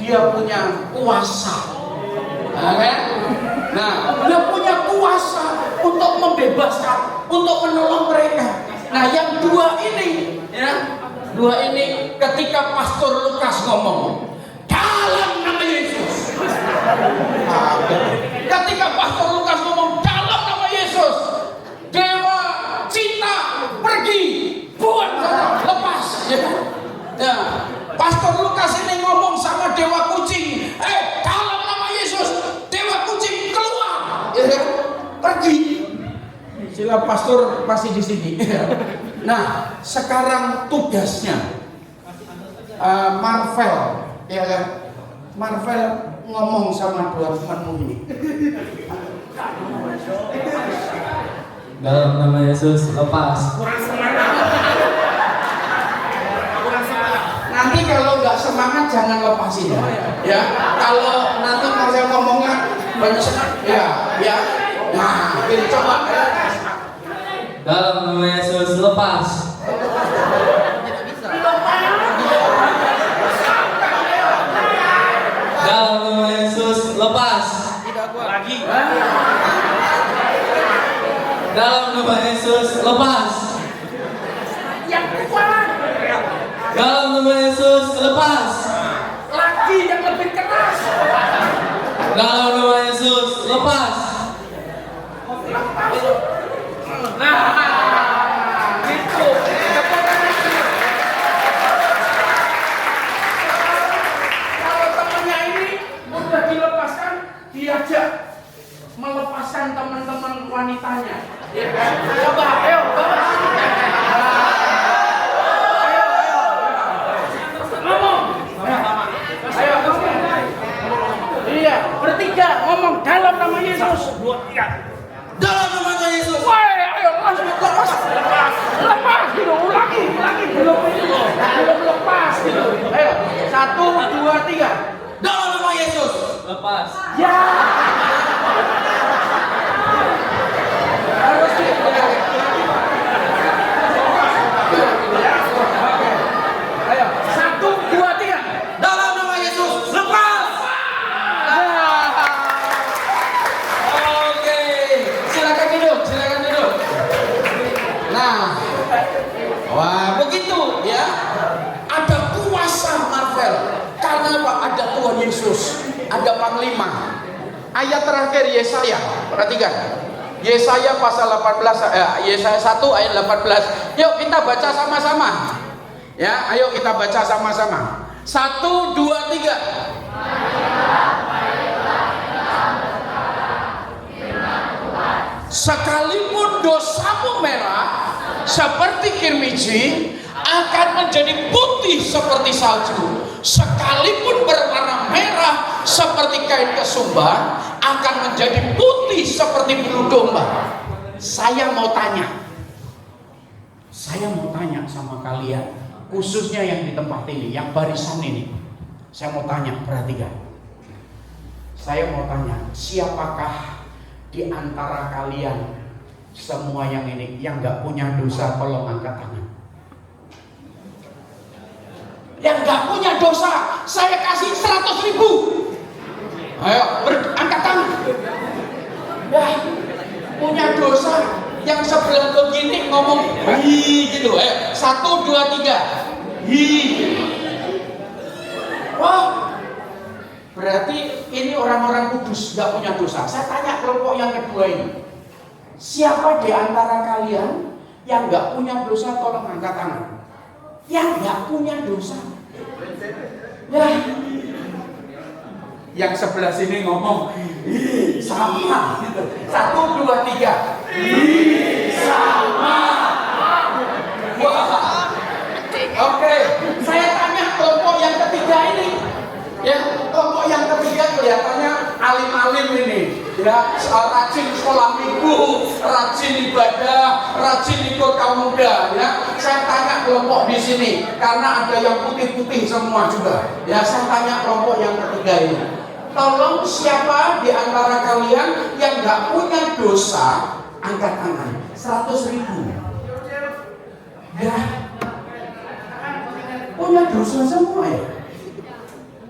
dia punya kuasa, kan? Nah, dia punya kuasa untuk membebaskan, untuk menolong mereka. Nah, yang dua ini, ya, ketika Pastor Lukas ngomong dalam nama Yesus, ketika Pastor Lukas ngomong dalam nama Yesus, dewa cinta pergi, buat lepas, ya. Nah, Pastor Lukas ini ngomong sama dewa kucing, dalam nama Yesus, dewa kucing keluar, ya, pergi. Sila pastor masih di sini. Nah, sekarang tugasnya Marvel, ya kan? Marvel ngomong sama dua temanmu ini. Dalam nama Yesus, lepas. Nanti kalau nggak semangat jangan lepasin, ya. Kalau nanti Marvel ngomongnya banyak semangat, ya. Nah, ini coba. Dalam nama Yesus, lepas. Dalam nama Yesus, lepas. Lagi. Dalam nama Yesus, lepas. Yang kuat. Dalam nama Yesus, lepas. Lagi yang lebih keras. Dalam nama Yesus, lepas. Nah, itu. Kalau temannya ini udah dilepaskan, diajak melepaskan teman-teman wanitanya. Ya kan? Coba, ayo, bawa. Ngomong. Ayo, ngomong. Iya, bertiga ngomong dalam nama Yesus. Dalam nama Yesus. Woi, ayo lepas. Lepas gitu, ulangi belum lepas gitu. Ayo, 1, 2, 3. Dalam nama Yesus. Lepas. Ya. Harus Ayo, 1, 2, 3. Dalam nama Yesus. Lepas. Oke, silakan duduk. Nah, wah begitu ya. Ada kuasa Marvel. Karena apa? Ada Tuhan Yesus, ada Panglima. Ayat terakhir Yesaya, perhatikan. Yesaya pasal 18, Yesaya 1 ayat 18. Yuk kita baca sama-sama. Ya, ayo kita baca sama-sama. 1, 2, 3. Sekalipun dosamu merah seperti kirmiji, akan menjadi putih seperti salju. Sekalipun berwarna merah seperti kain kesumba, akan menjadi putih seperti bulu domba. Saya mau tanya sama kalian, khususnya yang di tempat ini, yang barisan ini. Saya mau tanya, perhatikan. Saya mau tanya, siapakah di antara kalian semua yang ini yang nggak punya dosa? Tolong angkat tangan. Yang nggak punya dosa, saya kasih 100.000. Ayo, angkat tangan. Dah, punya dosa. Yang sebelah begini ngomong hi gitu. 1, 2, 3. Hi. Wah, berarti ini orang-orang kudus, nggak punya dosa. Saya tanya kelompok yang kedua ini, siapa di antara kalian yang nggak punya dosa? Tolong angkat tangan. Yang nggak punya dosa. Ya. Yang sebelah sini ngomong sama gitu. 1, 2, 3. Sama. Wah. Oke, saya tanya kelompok yang ketiga ini. Ya, kelompok yang ketiga kelihatannya alim-alim ini. Ya, rajin sekolah minggu, rajin ibadah, rajin ikut kaum muda. Ya, saya tanya kelompok di sini karena ada yang putih-putih semua juga. Ya, saya tanya kelompok yang ketiga ini. Tolong siapa di antara kalian yang nggak punya dosa, angkat tangan. 100.000. Ya, punya dosa semua ya.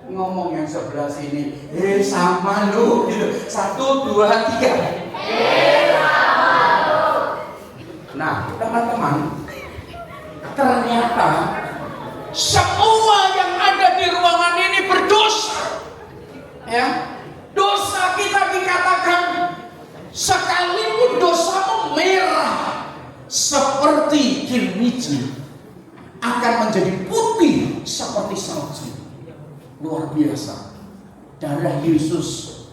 Ngomong yang sebelah sini, sama lu gitu. 1, 2, 3. Sama lu. Nah, teman-teman, ternyata semua yang ada di ruangan ini berdosa. Ya, dosa kita dikatakan sekalipun dosamu merah seperti kirmiji, akan menjadi putih seperti salju. Luar biasa, darah Yesus.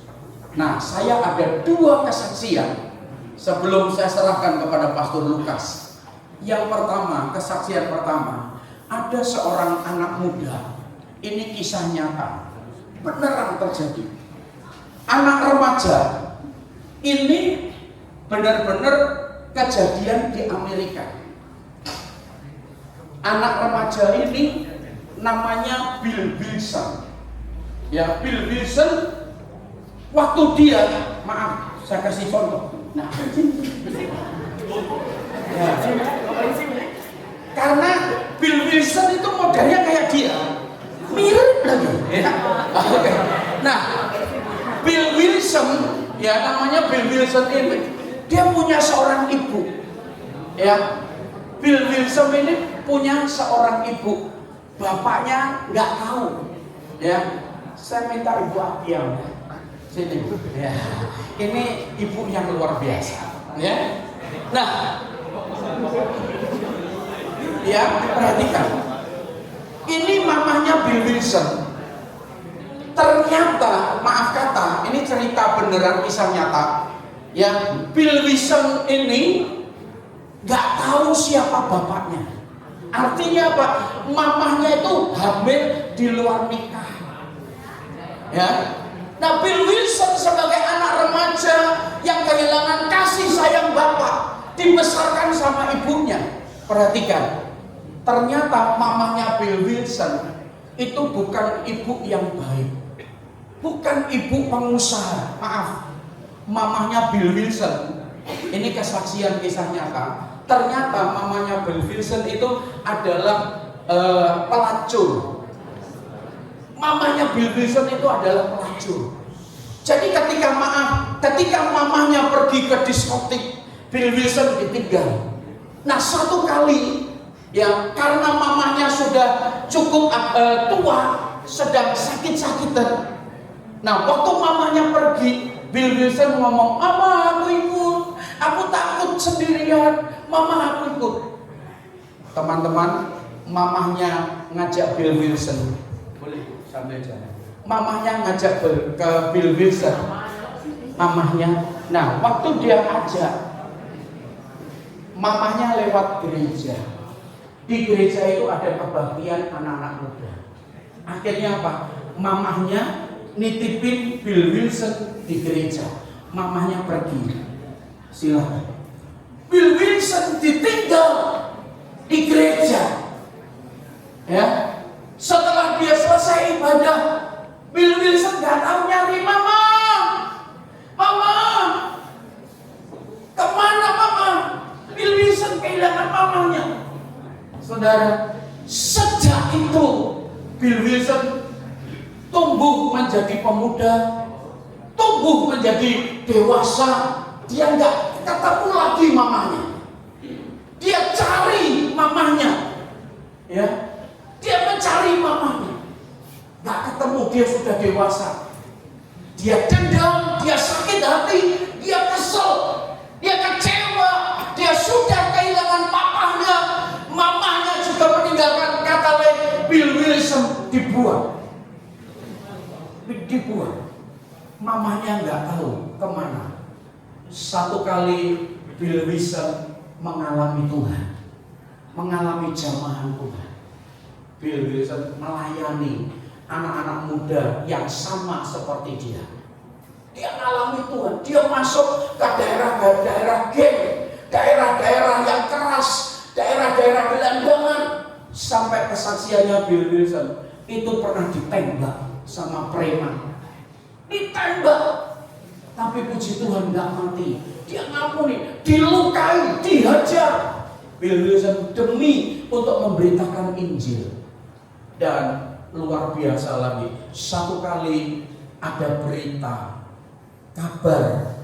Nah, saya ada 2 kesaksian sebelum saya serahkan kepada Pastor Lukas. Yang pertama, kesaksian pertama, ada seorang anak muda. Ini kisah nyata, beneran terjadi. Anak remaja ini benar-benar kejadian di Amerika. Anak remaja ini namanya Bill Wilson. Ya, Bill Wilson waktu dia, maaf, saya kasih contoh. Nah, ya. Karena Bill Wilson itu modelnya kayak dia, mirip lagi. Ya. Oke. Nah, Bill Wilson, ya namanya Bill Wilson ini, dia punya seorang ibu. Ya, Bill Wilson ini punya seorang ibu. Bapaknya nggak tahu, ya. Saya minta Ibu Apiam sini, ya. Ini ibu yang luar biasa, ya. Nah, ya perhatikan. Ini mamahnya Bill Wilson. Ternyata, maaf kata, ini cerita beneran, kisah nyata. Ya, Bill Wilson ini nggak tahu siapa bapaknya. Artinya apa? Mamahnya itu hamil di luar nikah. Ya. Nah, Bill Wilson sebagai anak remaja yang kehilangan kasih sayang bapak, dibesarkan sama ibunya. Perhatikan. Ternyata mamahnya Bill Wilson itu bukan ibu yang baik. Bukan ibu pengusaha. Maaf. Mamahnya Bill Wilson. Ini kesaksian kisah nyata. Ternyata mamanya Bill Wilson itu adalah pelacur. Mamanya Bill Wilson itu adalah pelacur. Jadi ketika mamanya pergi ke diskotik, Bill Wilson ditinggal. Nah, satu kali, ya karena mamanya sudah cukup tua, sedang sakit-sakitan. Nah, waktu mamanya pergi, Bill Wilson ngomong, "Mama, aku ikut. Aku takut sendirian, mama aku ikut. Teman-teman, mamahnya ngajak Bill Wilson. Boleh sambil jalan. Mamahnya ngajak ke Bill Wilson. Mamahnya, nah waktu dia ajak, mamahnya lewat gereja. Di gereja itu ada kebaktian anak-anak muda. Akhirnya apa? Mamahnya nitipin Bill Wilson di gereja. Mamahnya pergi. Silakan. Bill Wilson ditinggal di gereja. Ya. Setelah dia selesai ibadah, Bill Wilson nggak tahu nyari mama. Mama, kemana mama? Bill Wilson kehilangan mamanya. Saudara, sejak itu Bill Wilson tumbuh menjadi pemuda, tumbuh menjadi dewasa. Dia nggak ketemu lagi mamanya. Dia cari mamanya, ya. Dia mencari mamanya. Nggak ketemu, dia sudah dewasa. Dia dendam, dia sakit hati, dia kesel, dia kecewa, dia sudah kehilangan papahnya, mamanya juga meninggalkan. Kata Bill Wilson dibuang. Mamanya nggak tahu kemana. Satu kali Bill Wilson mengalami Tuhan, mengalami jamahan Tuhan. Bill Wilson melayani anak-anak muda yang sama seperti dia. Dia mengalami Tuhan, dia masuk ke daerah-daerah geng, daerah-daerah yang keras, daerah-daerah gelandangan. Sampai kesaksiannya Bill Wilson itu pernah ditembak sama preman. Ditembak. Tapi puji Tuhan nggak mati. Dia ngampuni, dilukai, dihajar. Bill Wilson demi untuk memberitakan Injil. Dan luar biasa lagi, satu kali ada berita, kabar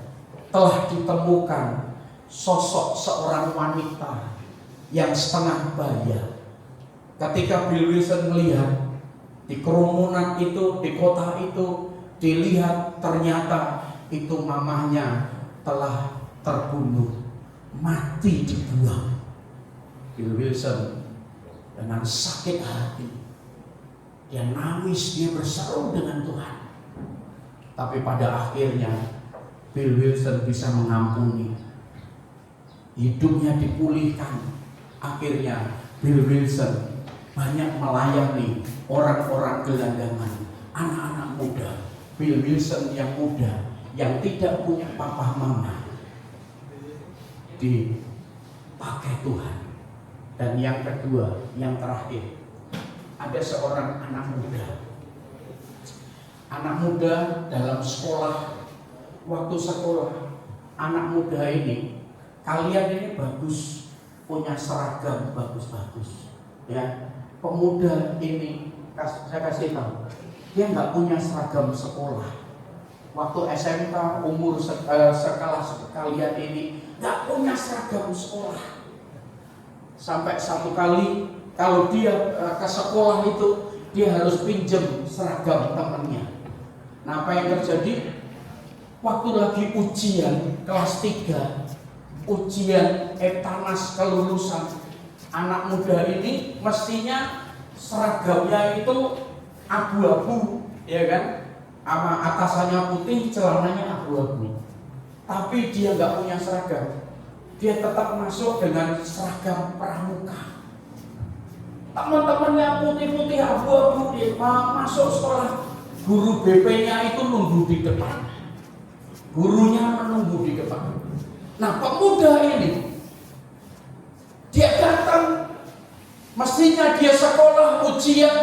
telah ditemukan sosok seorang wanita yang setengah baya. Ketika Bill Wilson melihat di kerumunan itu, di kota itu, dilihat ternyata itu mamahnya telah terbunuh, mati dibuang. Bill Wilson dengan sakit hati, dia nangis, dia berseru dengan Tuhan. Tapi pada akhirnya Bill Wilson bisa mengampuni, hidupnya dipulihkan. Akhirnya Bill Wilson banyak melayani orang-orang gelandangan, anak-anak muda. Bill Wilson yang muda, yang tidak punya papa mama, dipakai Tuhan. Dan yang kedua, yang terakhir, ada seorang anak muda. Anak muda dalam sekolah, waktu sekolah, anak muda ini, kalian ini bagus, punya seragam bagus-bagus, ya. Pemuda ini, saya kasih tahu, dia nggak punya seragam sekolah. Waktu SMK umur sekelas kalian ini nggak punya seragam sekolah. Sampai satu kali kalau dia ke sekolah itu dia harus pinjam seragam temannya. Nah, apa yang terjadi? Waktu lagi ujian kelas 3, ujian etanas kelulusan, anak muda ini mestinya seragamnya itu abu-abu, ya kan? Sama atasannya putih, celananya abu-abu. Tapi dia nggak punya seragam. Dia tetap masuk dengan seragam pramuka. Teman-temannya putih-putih abu-abu, dia masuk sekolah. Guru BP-nya itu nunggu di depan. Gurunya menunggu di depan. Nah, pemuda ini, dia datang, mestinya dia sekolah ujian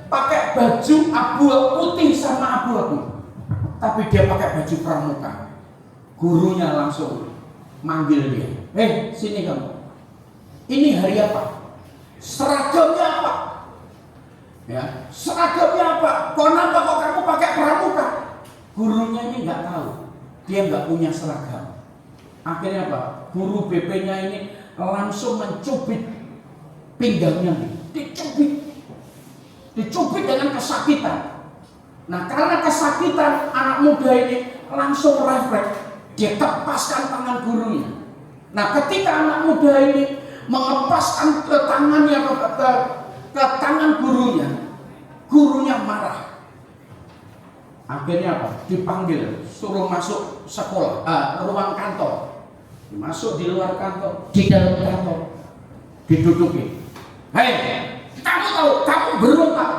pakai baju abu-abu putih sama abu-abu, tapi dia pakai baju pramuka. Gurunya langsung manggil dia, sini kamu. Ini hari apa? Seragamnya apa? Ya, seragamnya apa? Kenapa kok kamu pakai pramuka? Gurunya ini nggak tahu, dia nggak punya seragam. Akhirnya apa? Guru BP-nya ini langsung mencubit pinggangnya, dicubit dengan kesakitan. Nah, karena kesakitan, anak muda ini langsung refleks, dia tepaskan tangan gurunya. Nah, ketika anak muda ini mengepaskan tangannya ke tangan gurunya marah. Akhirnya apa? Dipanggil, suruh masuk sekolah, ruang kantor. Masuk di luar kantor, di dalam kantor, diduduki. Hei, kamu tahu, kamu berontak,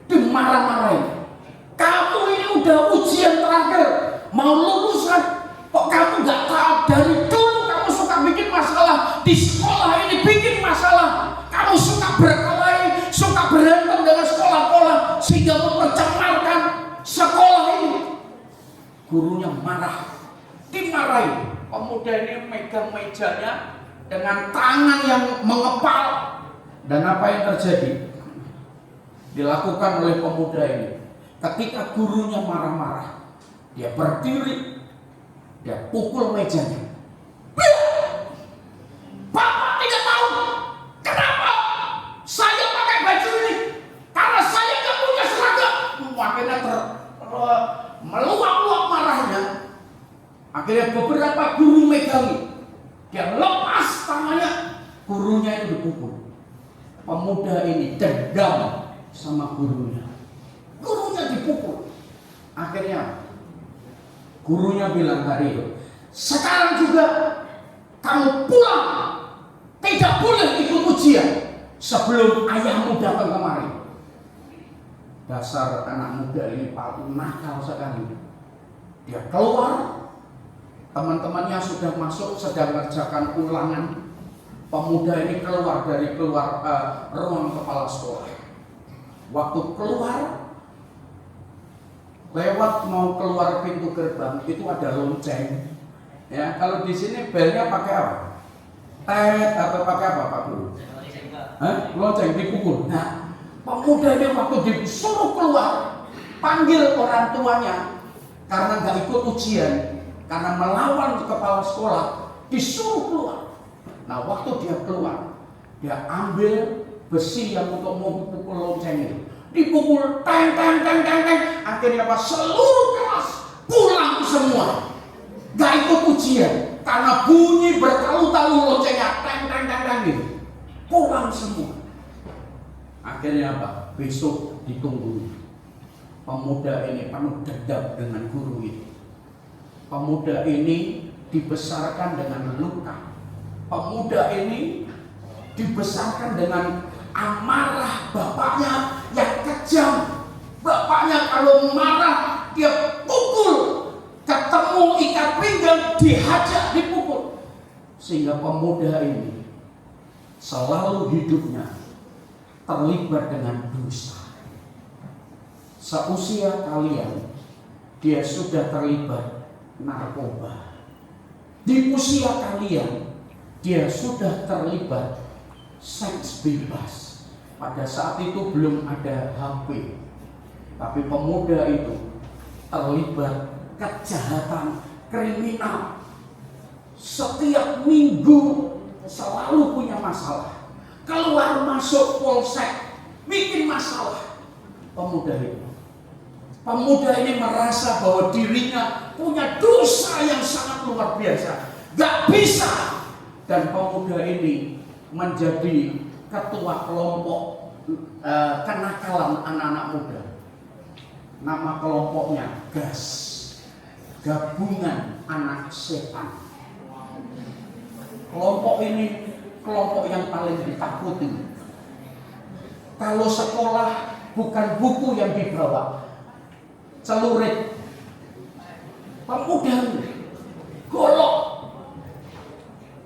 dimarah-marahin. Kamu ini udah ujian terakhir, mau lulusan, kok kamu nggak tahu? Dari dulu kamu suka bikin masalah di sekolah ini, bikin masalah. Kamu suka berkelahi, suka berantem dengan sekolah-sekolah sehingga mempercemarkan sekolah ini. Gurunya marah, dimarahi. Pemuda ini megang mejanya dengan tangan yang mengepal. Dan apa yang terjadi? Dilakukan oleh pemuda ini. Ketika gurunya marah-marah, dia berdiri, dia pukul mejanya. Bapak tidak tahu kenapa saya pakai baju ini, karena saya nggak punya seragam. Akhirnya meluap-luap marahnya. Akhirnya beberapa guru megali, dia lepas tangannya, gurunya itu dipukul. Pemuda ini dendam sama gurunya. Gurunya dipukul. Akhirnya gurunya bilang hari itu, sekarang juga kamu pulang, tidak boleh ikut ujian sebelum ayahmu datang kemari. Dasar anak muda ini paling nakal sekali. Dia keluar, teman-temannya sudah masuk, sedang mengerjakan ulangan. Pemuda ini keluar dari ruang kepala sekolah. Waktu keluar, lewat mau keluar pintu gerbang itu ada lonceng. Ya, kalau di sini belnya pakai apa? Tet atau pakai apa, Pak Guru? Lonceng dipukul. Nah, pemuda ini waktu disuruh keluar, panggil orang tuanya karena nggak ikut ujian, karena melawan kepala sekolah, disuruh keluar. Nah, waktu dia keluar, dia ambil besi yang untuk memukul lonceng itu, dipukul, teng. Akhirnya apa? Seluruh kelas pulang semua, gak ikut ujian karena bunyi bertalu-talu loncengnya, teng gitu. Pulang semua. Akhirnya apa? Besok ditunggu. Pemuda ini penuh dendam dengan guru itu. Pemuda ini dibesarkan dengan luka. Pemuda ini dibesarkan dengan amarah bapaknya yang kejam. Bapaknya kalau marah dia pukul, ketemu ikat pinggang dihajar, dipukul. Sehingga pemuda ini selalu hidupnya terlibat dengan dosa. Seusia kalian, dia sudah terlibat narkoba. Di usia kalian, dia sudah terlibat seks bebas. Pada saat itu belum ada HP, tapi pemuda itu terlibat kejahatan kriminal. Setiap minggu selalu punya masalah, keluar masuk polsek, bikin masalah. Pemuda ini merasa bahwa dirinya punya dosa yang sangat luar biasa, gak bisa. Dan pemuda ini menjadi ketua kelompok kenakalan anak-anak muda. Nama kelompoknya GAS, Gabungan Anak Setan. Kelompok ini kelompok yang paling ditakuti. Kalau sekolah bukan buku yang dibawa, celurit. Pemuda golok.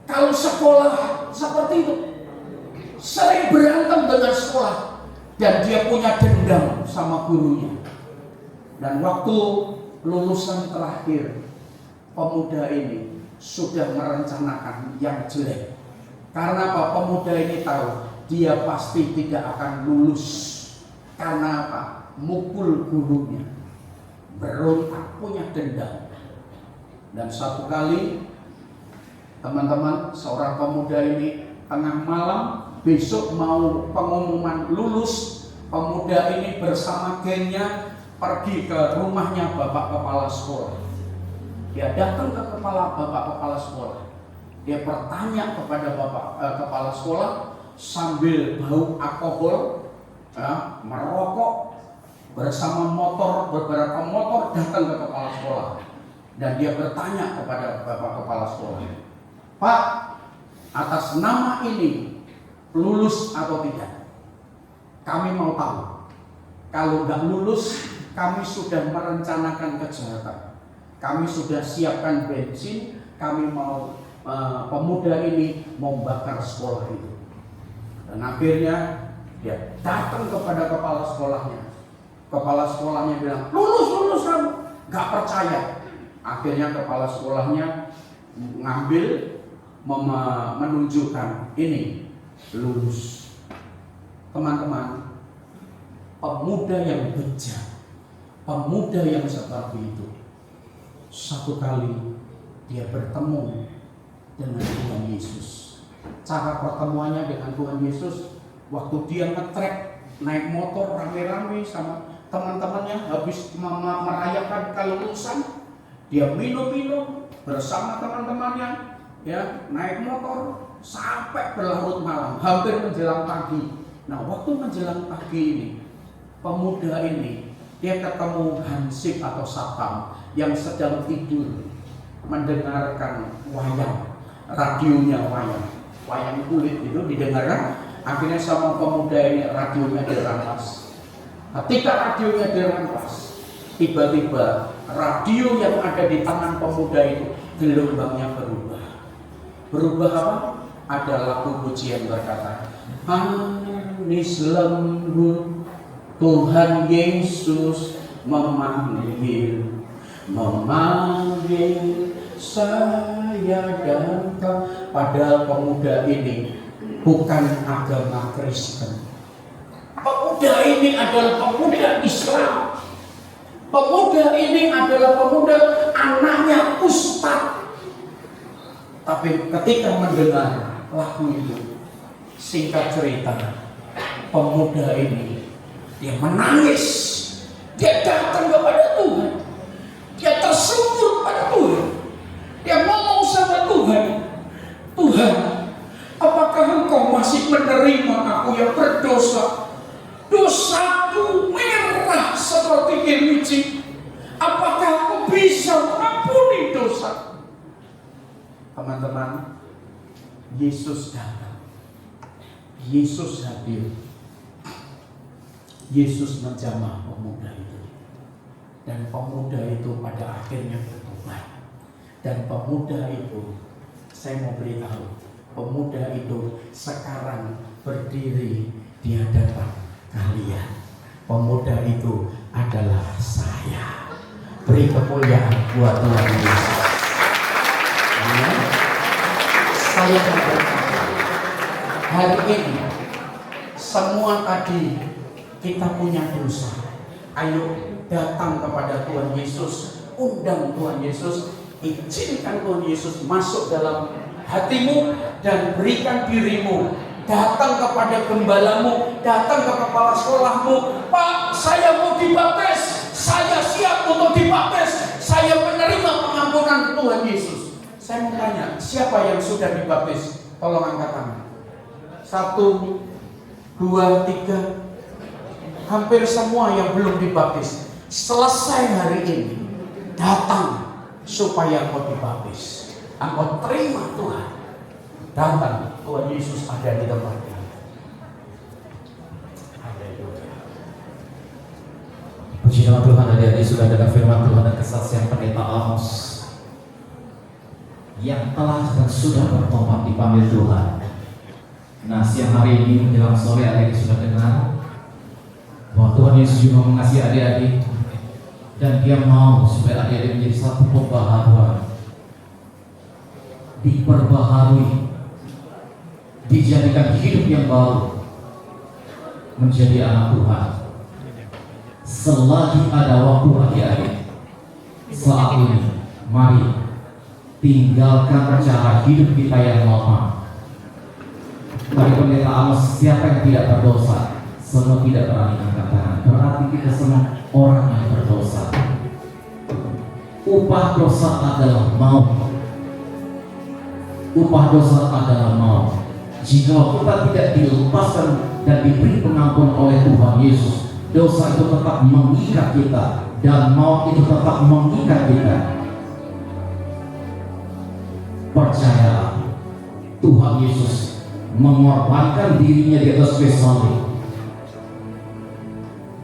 Kalau sekolah seperti itu, sering berantem dengan sekolah, dan dia punya dendam sama gurunya. Dan waktu lulusan terakhir, pemuda ini sudah merencanakan yang jelek. Karena apa? Pemuda ini tahu dia pasti tidak akan lulus. Karena apa? Mukul gurunya, berontak, punya dendam. Dan satu kali, teman-teman, seorang pemuda ini tengah malam, besok mau pengumuman lulus. Pemuda ini bersama gengnya pergi ke rumahnya bapak kepala sekolah. Dia datang ke bapak kepala sekolah. dia bertanya kepada kepala sekolah sambil bau alkohol, merokok bersama beberapa motor datang ke kepala sekolah, dan dia bertanya kepada bapak kepala sekolah, "Pak, atas nama ini lulus atau tidak? Kami mau tahu. Kalau nggak lulus, kami sudah merencanakan kejahatan. Kami sudah siapkan bensin. Kami mau pemuda ini mau bakar sekolah itu." Dan akhirnya dia datang kepada kepala sekolahnya. Kepala sekolahnya bilang, lulus kamu. Nggak percaya. Akhirnya kepala sekolahnya menunjukkan ini lulus. Teman-teman, pemuda yang bejat, pemuda yang seperti itu, satu kali dia bertemu dengan Tuhan Yesus. Cara pertemuannya dengan Tuhan Yesus, waktu dia ngetrek naik motor rame-rame sama teman-temannya habis merayakan kelulusan, dia minum-minum bersama teman-temannya, ya, naik motor sampai berlarut malam, hampir menjelang pagi. Nah, waktu menjelang pagi ini, pemuda ini dia ketemu Hansip atau Satpam yang sedang tidur mendengarkan wayang, radionya wayang kulit itu didengarkan. Akhirnya sama pemuda ini radionya dirampas. Ketika radionya dirampas, tiba-tiba radio yang ada di tangan pemuda itu gelombangnya berubah apa? Ada lagu pujian berkata, "Manis lembut Tuhan Yesus memanggil saya dan kau." Padahal pemuda ini bukan agama Kristen. Pemuda ini adalah pemuda Islam. Pemuda ini adalah pemuda anaknya ustaz. Tapi ketika mendengar lagu itu, singkat cerita, pemuda ini dia menangis. Dia datang kepada Tuhan. Dia tersungkur pada Tuhan. Dia ngomong sama Tuhan, "Tuhan, apakah Engkau masih menerima aku yang berdosa? Dosaku merah seperti gemici. Apakah aku bisa mengampuni dosa?" Teman-teman, Yesus datang. Yesus hadir. Yesus menjamah pemuda itu. Dan pemuda itu pada akhirnya bertobat. Dan pemuda itu, saya mau beritahu, pemuda itu sekarang berdiri di hadapan kalian. Pemuda itu adalah saya. Beri kemuliaan buat Tuhan Yesus. Saya berkata, hari ini semua tadi kita punya dosa. Ayo datang kepada Tuhan Yesus, undang Tuhan Yesus, izinkan Tuhan Yesus masuk dalam hatimu dan berikan dirimu. Datang kepada gembalamu, datang ke kepala sekolahmu. "Pak, saya mau dibaptis. Saya siap untuk dibaptis. Saya menerima pengampunan Tuhan Yesus." Saya mau tanya, siapa yang sudah dibaptis? Tolong angkat tangan. 1, 2, 3. Hampir semua yang belum dibaptis. Selesai hari ini, datang supaya engkau dibaptis. Engkau terima Tuhan. Datang, Tuhan Yesus ada di tempatnya. Puji nama Tuhan, adik-adik, sudah ada firman Tuhan dan kesaksian pendeta Amos yang telah dan sudah bertobat dipanggil Tuhan. Nah, siang hari ini menjelang sore adik-adik sudah dengar bahwa Tuhan Yesus juga mengasihi adik-adik dan Dia mau supaya adik-adik menjadi satu pembaharuan, diperbaharui, dijadikan hidup yang baru, menjadi anak Tuhan. Selagi ada waktu adik-adik, saat ini mari tinggalkan cara hidup kita yang lama. Tadi pendeta Amos, siapa yang tidak berdosa? Semua tidak berani angkat tangan. Berarti kita semua orang yang berdosa. Upah dosa adalah maut. upah dosa adalah maut. Jika kita tidak dilepaskan dan diberi pengampunan oleh Tuhan Yesus, dosa itu tetap mengikat kita dan maut itu tetap mengikat kita. Percayalah, Tuhan Yesus mengorbankan dirinya di atas kayu salib.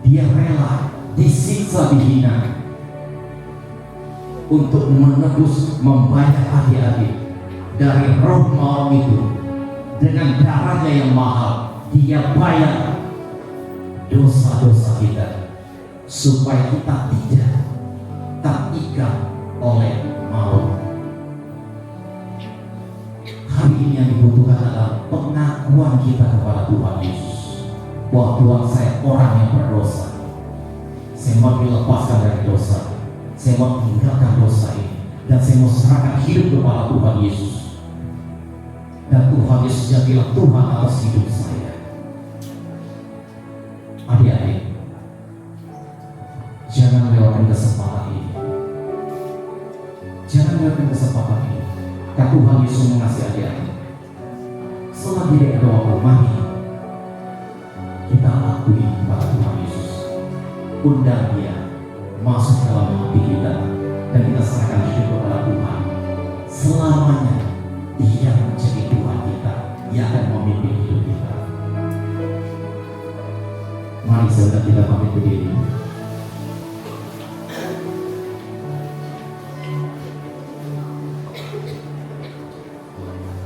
Dia rela disiksa, dihina untuk menebus, membayar adik-adik dari roh maut itu. Dengan darahnya yang mahal, dia bayar dosa-dosa kita supaya kita tidak terikat oleh maut. Hari ini yang dibutuhkan adalah pengakuan kita kepada Tuhan Yesus bahwa Tuhan, saya orang yang berdosa, saya mau dilepaskan dari dosa, saya mau tinggalkan dosa ini, dan saya mau serahkan hidup kepada Tuhan Yesus. Dan Tuhan Yesus jadilah Tuhan atas hidup saya. Adik-adik, jangan lewatkan kesempatan ini. Jangan lewatkan kesempatan ini. Karena Tuhan Yesus mengasihi adik-adik. Selagi dia ada waktu, mari kita akui kepada Tuhan Yesus. Undang dia masuk dalam hati kita dan kita serahkan hidup kepada Tuhan. Selamanya dia menjadi Tuhan kita yang akan memimpin hidup kita. Mari saudara kita pamit berdiri.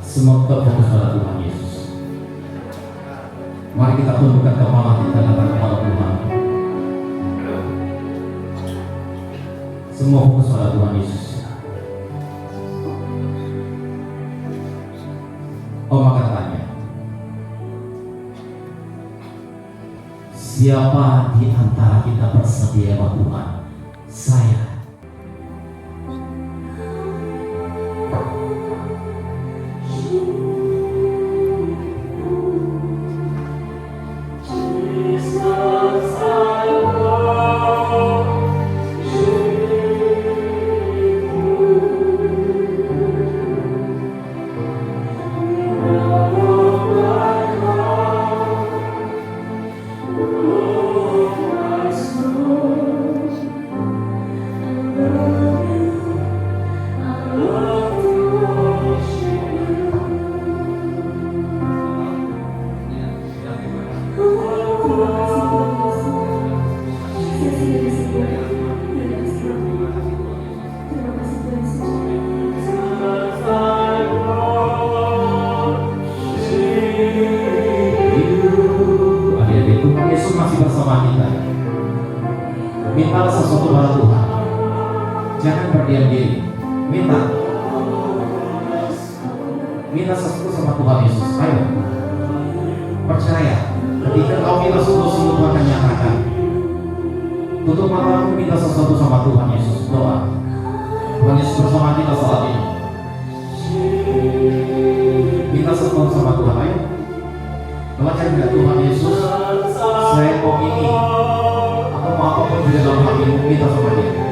Semua tetap fokus pada Tuhan Yesus. Mari kita tundukkan kepala kita datang kepada Tuhan. Semua fokus pada Tuhan Yesus. Oh, maka tanya, siapa di antara kita bersedia sama Tuhan? Saya. Minta sesuatu pada Tuhan. Jangan berdiam diri. Minta sesuatu sama Tuhan Yesus. Ayo, percaya. Ketika kau minta sungguh-sungguh, Tuhan akan nyatakan. Tutup matamu, minta sesuatu sama Tuhan Yesus. Doa. Tuhan Yesus bersama kita saat ini. Minta sesuatu sama Tuhan. Ayo. Belajar dengan Tuhan Yesus. Saya mau ini. Apapun di dalam hatimu, minta sama dia.